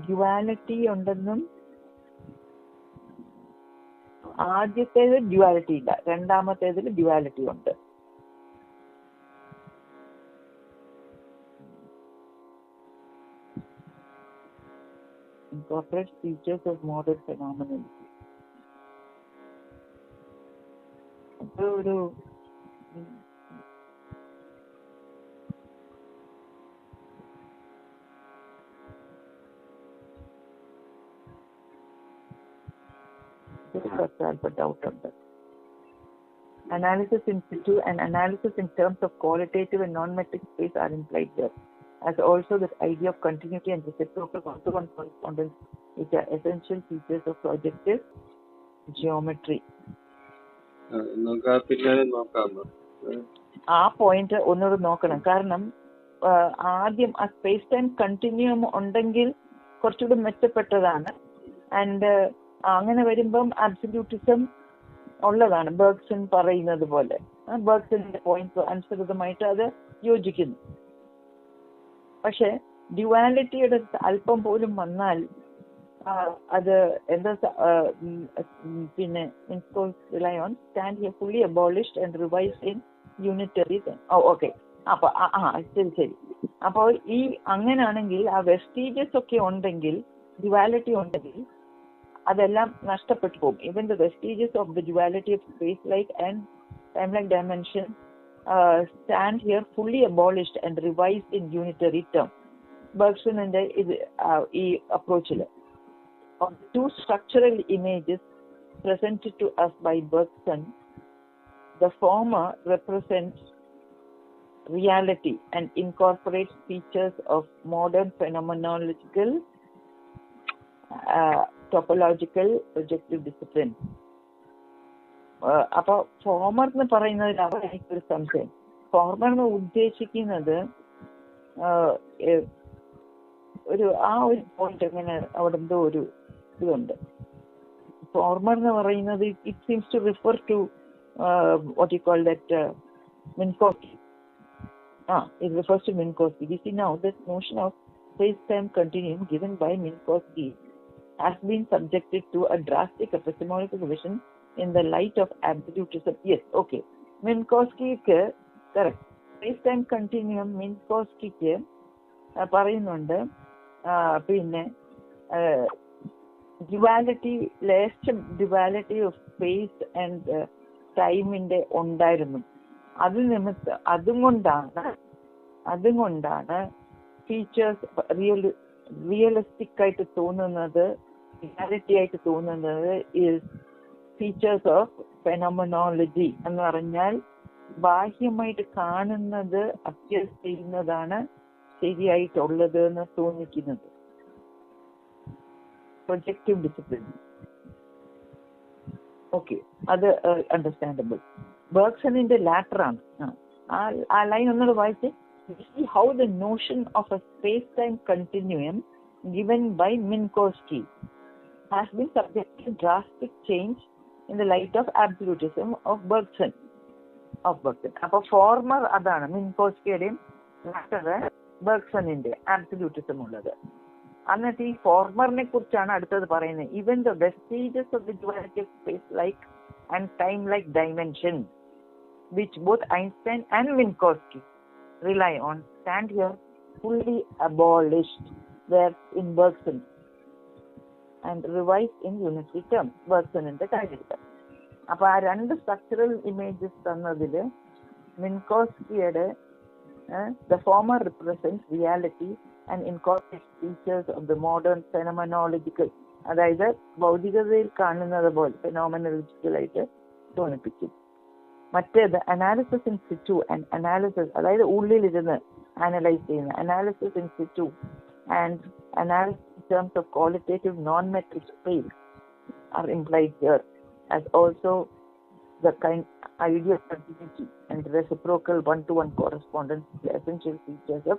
Duality ഉണ്ടെന്നും, ആദ്യത്തേത് ഡ്യുവാലിറ്റി ഇല്ല, രണ്ടാമത്തേതിൽ ഡ്യുവാലിറ്റി ഉണ്ട്. Incorporates features of modern phenomenology. ഒരു doubt ഉണ്ട്. Analysis in situ and analysis in terms of qualitative and non-metric space are implied there, as also the idea of continuity and reciprocal correspondence, which are essential features of projective geometry. ആ പോയിന്റ് ഒന്നുകൂടെ നോക്കണം. കാരണം ആദ്യം ആ സ്പേസ് ടൈം കണ്ടിന്യൂം ഉണ്ടെങ്കിൽ കുറച്ചുകൂടി മെച്ചപ്പെട്ടതാണ്. ആൻഡ് അങ്ങനെ വരുമ്പം അബ്സല്യൂട്ടിസം ഉള്ളതാണ്, ബർഗ്സൺ പറയുന്നത് പോലെ. ബർഗ്സണിന്റെ പോയിന്റ് അനുസൃതമായിട്ട് അത് യോജിക്കുന്നു. പക്ഷെ ഡ്യുവാലിറ്റിയുടെ അല്പം പോലും വന്നാൽ അത് എന്താ, പിന്നെ rely on stand here fully abolished and revised in unitary. Okay, അപ്പൊ ശരി. അപ്പോൾ ഈ അങ്ങനാണെങ്കിൽ ആ വെസ്റ്റീജസ് ഒക്കെ ഉണ്ടെങ്കിൽ, ഡ്യുവാലിറ്റി ഉണ്ടെങ്കിൽ അതെല്ലാം നഷ്ടപ്പെട്ടു പോകും. Even the vestiges of the duality of space like and time like dimension stand here fully abolished and revised in unitary term. ബർഗ്സണിന്റെ ഈ അപ്രോച്ചില് of the two structural images presented to us by Bergson, the former represents reality and incorporates features of modern phenomenological, topological, projective discipline. അപ്പോൾ ഫോമർ എന്ന് പറയുന്നതിൽ അവിടെ എനിക്കൊരു സംശയം. ഫോമർ എന്ന് ഉദ്ദേശിക്കുന്നത് ഒരു പോയിന്റ് എങ്ങനെ അവിടെ എന്തോ ഒരു ഇതുണ്ട്. ഫോർമർ എന്ന് പറയുന്നത് it seems to refer to what you call that Minkowski. It refers to Minkowski. We see now this notion of space-time continuum given by Minkowski has been subjected to a drastic epistemological revision in the light of absolutism. Yes, okay. Minkowski-ക്ക് correct. Space-time continuum Minkowski-ക്ക് പറയുന്നുണ്ട് പിന്നെ ഡ്യുവാലിറ്റി ഓഫ് സ്പേസ് ആൻഡ് ടൈമിന്റെ ഉണ്ടായിരുന്നു. അതുകൊണ്ടാണ് ഫീച്ചേഴ്സ് റിയലിസ്റ്റിക് ആയിട്ട് തോന്നുന്നത്, റിയാലിറ്റി ആയിട്ട് തോന്നുന്നത് ഈസ് ഫീച്ചേഴ്സ് ഓഫ് ഫെനോമെനോളജി എന്ന് പറഞ്ഞാൽ ബാഹ്യമായിട്ട് കാണുന്നത് അപ്യർ ചെയ്യുന്നതാണ് ശരിയായിട്ടുള്ളത് എന്ന് തോന്നിക്കുന്നത്. Projective discipline. ഓക്കെ, അത് അണ്ടർസ്റ്റാൻഡബിൾ. ബർഗ്സണിന്റെ ലാറ്ററാണ്. ആ ലൈൻ ഒന്നുകൂടെ വായിച്ച്. See how the notion of a space-time continuum given by Minkowski has been subject to drastic change in the light of absolutism of Bergson. അപ്പൊ ഫോർമർ അതാണ് മിൻകോസ്കിയുടെയും ലാറ്റർ ബർഗ്സണിന്റെ ആബ്സല്യൂട്ടിസം ഉള്ളത്. എന്നിട്ട് ഈ ഫോർമറിനെ കുറിച്ചാണ് അടുത്തത് പറയുന്നത്. Even the vestiges of the duality of space like and time like dimension which both Einstein and Minkowski rely on stand here fully abolished there in Bergson and revised in unitary terms. Bergsonന്റെ കാര്യത്തിൽ അപ്പൊ ആ രണ്ട് സ്ട്രക്ചറൽ ഇമേജസ് തന്നതില് മിൻകോസ്കിയുടെ the former represents reality and incorporates features of the modern phenomenological, അതായത് ഭൗതികതയിൽ കാണുന്നത് പോലെ ഫെനോമെനോളജിക്കൽ ആയിട്ട് തോന്നിപ്പിക്കും. മറ്റേത് analysis in situ and analysis, അതായത് ഉള്ളിലിരുന്ന് അനലൈസ് ചെയ്യുന്ന analysis in situ and analysis in terms of qualitative non metric space are implied here as also the kind idea of continuity and reciprocal one-to-one correspondence is the essential features of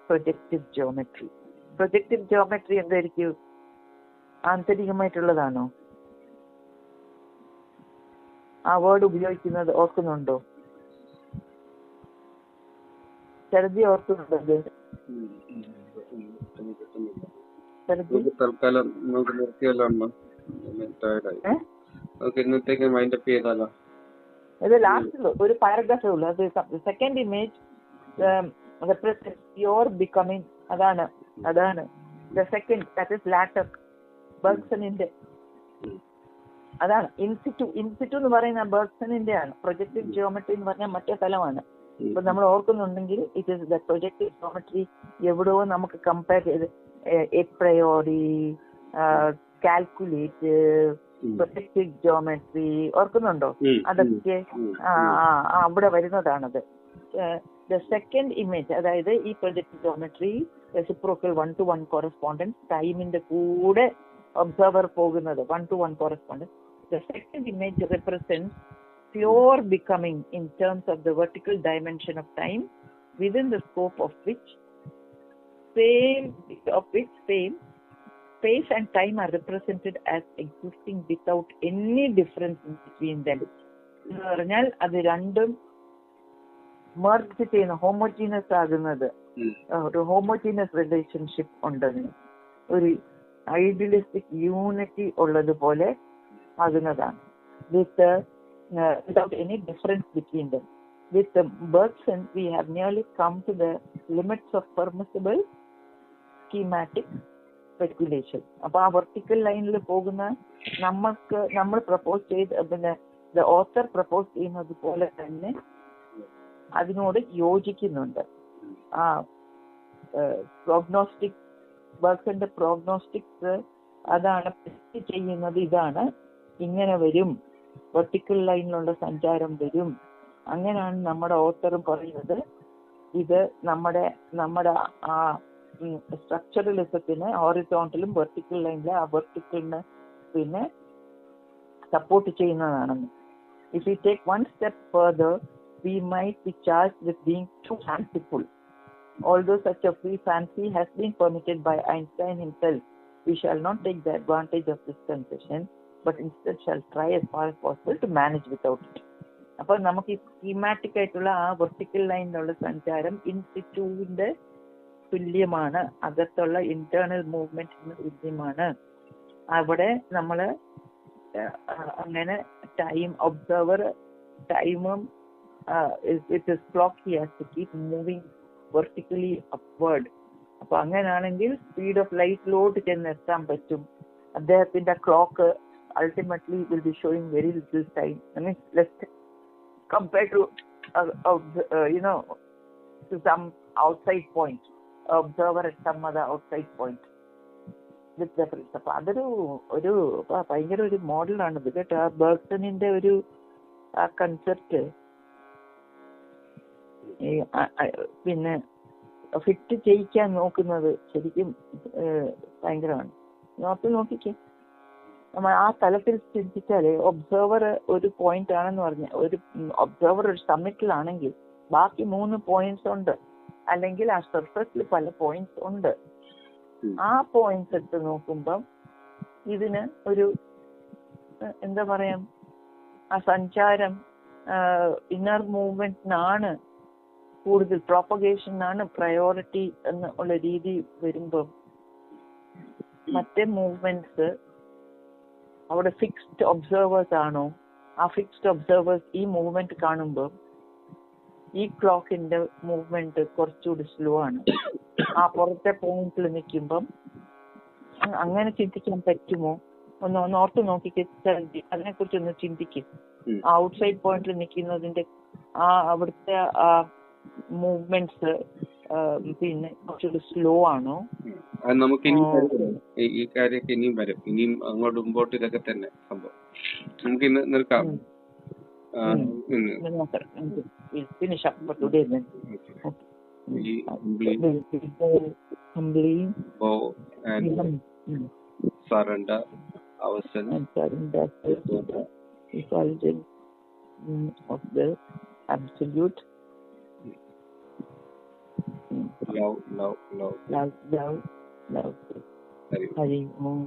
projective geometry. Projective geometry എന്തായിരിക്കും? ആന്തരികമായിട്ടുള്ളതാണോ? ആ വേർഡ് ഉപയോഗിക്കുന്നത് ഓർക്കുന്നുണ്ടോ? ശരദി ഓർക്കുന്നുണ്ടോ? തൽക്കാലം നമുക്ക് നിർത്തിയല്ലോ. ഇന്നത്തേക്ക് മൈൻഡ് അപ്പ് ചെയ്താലോ? ഇത് ലാസ്റ്റിൽ ഒരു പാരഗ്രാഫേ ഉള്ളൂ. അത് second image represents pure becoming. അതാണ് the second, that is latter ബർഗ്സണിന്റെ. അതാണ് ഇൻസിറ്റു എന്ന് പറയുന്ന ബർഗ്സണിന്റെ ആണ്. പ്രൊജക്റ്റീവ് ജിയോമെട്രി എന്ന് പറഞ്ഞാൽ മറ്റേ സ്ഥലമാണ്. ഇപ്പൊ നമ്മൾ ഓർക്കുന്നുണ്ടെങ്കിൽ it is the projective geometry എവിടെയോ നമുക്ക് കമ്പയർ ചെയ്ത് എപ്രയോറി, കാൽക്കുലേറ്റീവ്, പ്രൊജക്റ്റീവ് ജിയോമെട്രി ഓർക്കുന്നുണ്ടോ? അതൊക്കെ അവിടെ വരുന്നതാണത്. ദ സെക്കൻഡ് ഇമേജ്, അതായത് ഈ പ്രൊജക്റ്റീവ് ജിയോമെട്രി റെസിപ്രോക്കൽ 1-to-1 കോറസ്പോണ്ടൻസ്, ടൈമിന്റെ കൂടെ ഒബ്സർവർ പോകുന്നത് 1-to-1 correspondence. The second image represents pure becoming in terms of the vertical dimension of time within the scope of which space and time are represented as existing without any difference between them. എന്ന് പറഞ്ഞാൽ അത് രണ്ടും മെർജ് ചെയ്യുന്ന, ഹോമോജീനസ് ആകുന്നത്, ഒരു ഹോമോജീനസ് റിലേഷൻഷിപ്പ് ഉണ്ടതിന്, ഒരു ഐഡിയലിസ്റ്റിക് യൂണിറ്റി ഉള്ളതുപോലെ ആകുന്നതാണ്. without any difference between them. With Bergson, we have nearly come to the limits of permissible schematic speculation. അപ്പൊ ആ വെർട്ടിക്കൽ ലൈനിൽ പോകുന്ന നമ്മൾ പ്രപ്പോസ് ചെയ്ത്, പിന്നെ ദ ഓത്തർ പ്രപ്പോസ് ചെയ്യുന്നത് പോലെ തന്നെ അതിനോട് യോജിക്കുന്നുണ്ട്. ആ പ്രോഗ്നോസ്റ്റിക്, ബർഗ്സന്റെ പ്രോഗ്നോസ്റ്റിക്സ് അതാണ് ചെയ്യുന്നത്. ഇതാണ് ഇങ്ങനെ വരും, വെർട്ടിക്കൽ ലൈനിലുള്ള സഞ്ചാരം വരും. അങ്ങനെയാണ് നമ്മുടെ ഓത്തറും പറയുന്നത്. ഇത് നമ്മുടെ ആ സ്ട്രക്ചറലിസത്തിന് ഹോറിസോണ്ടലും വെർട്ടിക്കൽ ലൈനിലെ ആ വെർട്ടിക്കലിന് പിന്നെ support ചെയ്യുന്നതാണെന്ന്. If we take one step further, we might be charged with being too fanciful. Although such a free fancy has been permitted by Einstein himself, we shall not take the advantage of this concession, but instead shall try as far as possible to manage without it. അപ്പോൾ നമുക്ക് ഈ സ്കീമാറ്റിക് ആയിട്ടുള്ള ആ വെർട്ടിക്കൽ ലൈനിലുള്ള സഞ്ചാരം ഇൻസിറ്റുവിന്റെ തുല്യമാണ്, അകത്തുള്ള ഇന്റേണൽ മൂവ്മെന്റിന് തുല്യമാണ്. അവിടെ നമ്മൾ അങ്ങനെ ടൈം ഒബ്സർവർ ടൈമും with clock he has to keep moving vertically upward. അപ്പൊ അങ്ങനെയാണെങ്കിൽ സ്പീഡ് ഓഫ് ലൈറ്റിലോട്ട് ചെന്നെത്താൻ പറ്റും. അദ്ദേഹത്തിന്റെ clock ultimately will be showing very little time. I mean less compared to to some outside point, observer at some other outside point with reference. അപ്പൊ അതൊരു ഭയങ്കര ഒരു മോഡലാണ് ഇത് കേട്ടോ. ബെർഗ്സണിന്റെ ഒരു ആ കൺസെപ്റ്റ് പിന്നെ ഫിറ്റ് ചെയ്യിക്കാൻ നോക്കുന്നത് ശരിക്കും ഭയങ്കരമാണ്. നോക്കിക്കേ, നമ്മൾ ആ തലത്തിൽ ചിന്തിച്ചാല് ഒബ്സർവർ ഒരു പോയിന്റ് ആണെന്ന് പറഞ്ഞാൽ, ഒരു ഒബ്സർവർ ഒരു സമ്മിറ്റിലാണെങ്കിൽ ബാക്കി 3 പോയിന്റ്സ് ഉണ്ട്, അല്ലെങ്കിൽ ആ സർഫസിൽ പല പോയിന്റ്സ് ഉണ്ട്. ആ പോയിന്റ്സ് എടുത്ത് നോക്കുമ്പം ഇതിന് ഒരു എന്താ പറയാ, ആ സഞ്ചാരം ഇന്നർ മൂവ്മെന്റിനാണ് കൂടുതൽ, പ്രോപ്പഗേഷനാണ് പ്രയോറിറ്റി എന്നുള്ള രീതി വരുമ്പം മറ്റേ മൂവ്മെന്റ്സ് അവിടെ ഫിക്സ്ഡ് ഒബ്സർവേഴ്സ് ആണോ, ആ ഫിക്സ്ഡ് ഒബ്സർവേഴ്സ് ഈ മൂവ്മെന്റ് കാണുമ്പോൾ ഈ ക്ലോക്കിന്റെ മൂവ്മെന്റ് കുറച്ചുകൂടി സ്ലോ ആണ്. ആ പുറത്തെ പോയിന്റിൽ നിൽക്കുമ്പം അങ്ങനെ ചിന്തിക്കാൻ പറ്റുമോ? ഒന്ന് ഓർത്ത് നോക്കിക്കേ, അതിനെ കുറിച്ചൊന്ന് ചിന്തിക്കും. ആ ഔട്ട്സൈഡ് പോയിന്റിൽ നിൽക്കുന്നതിന്റെ ആ അവിടുത്തെ ആ മൂവ്മെന്റ്സ് പിന്നെ കുറച്ചുകൂടി സ്ലോ ആണോ? നമുക്ക് ഈ കാര്യമൊക്കെ ഇനിയും വരും, ഇനിയും അങ്ങോട്ട് മുമ്പോട്ട് ഇതൊക്കെ തന്നെ സംഭവം. നമുക്ക് ഇന്ന് നിർത്താം. Finish up for today then. We humbly bow and surrender ourselves to the effulgence of the absolute love. Hari Om.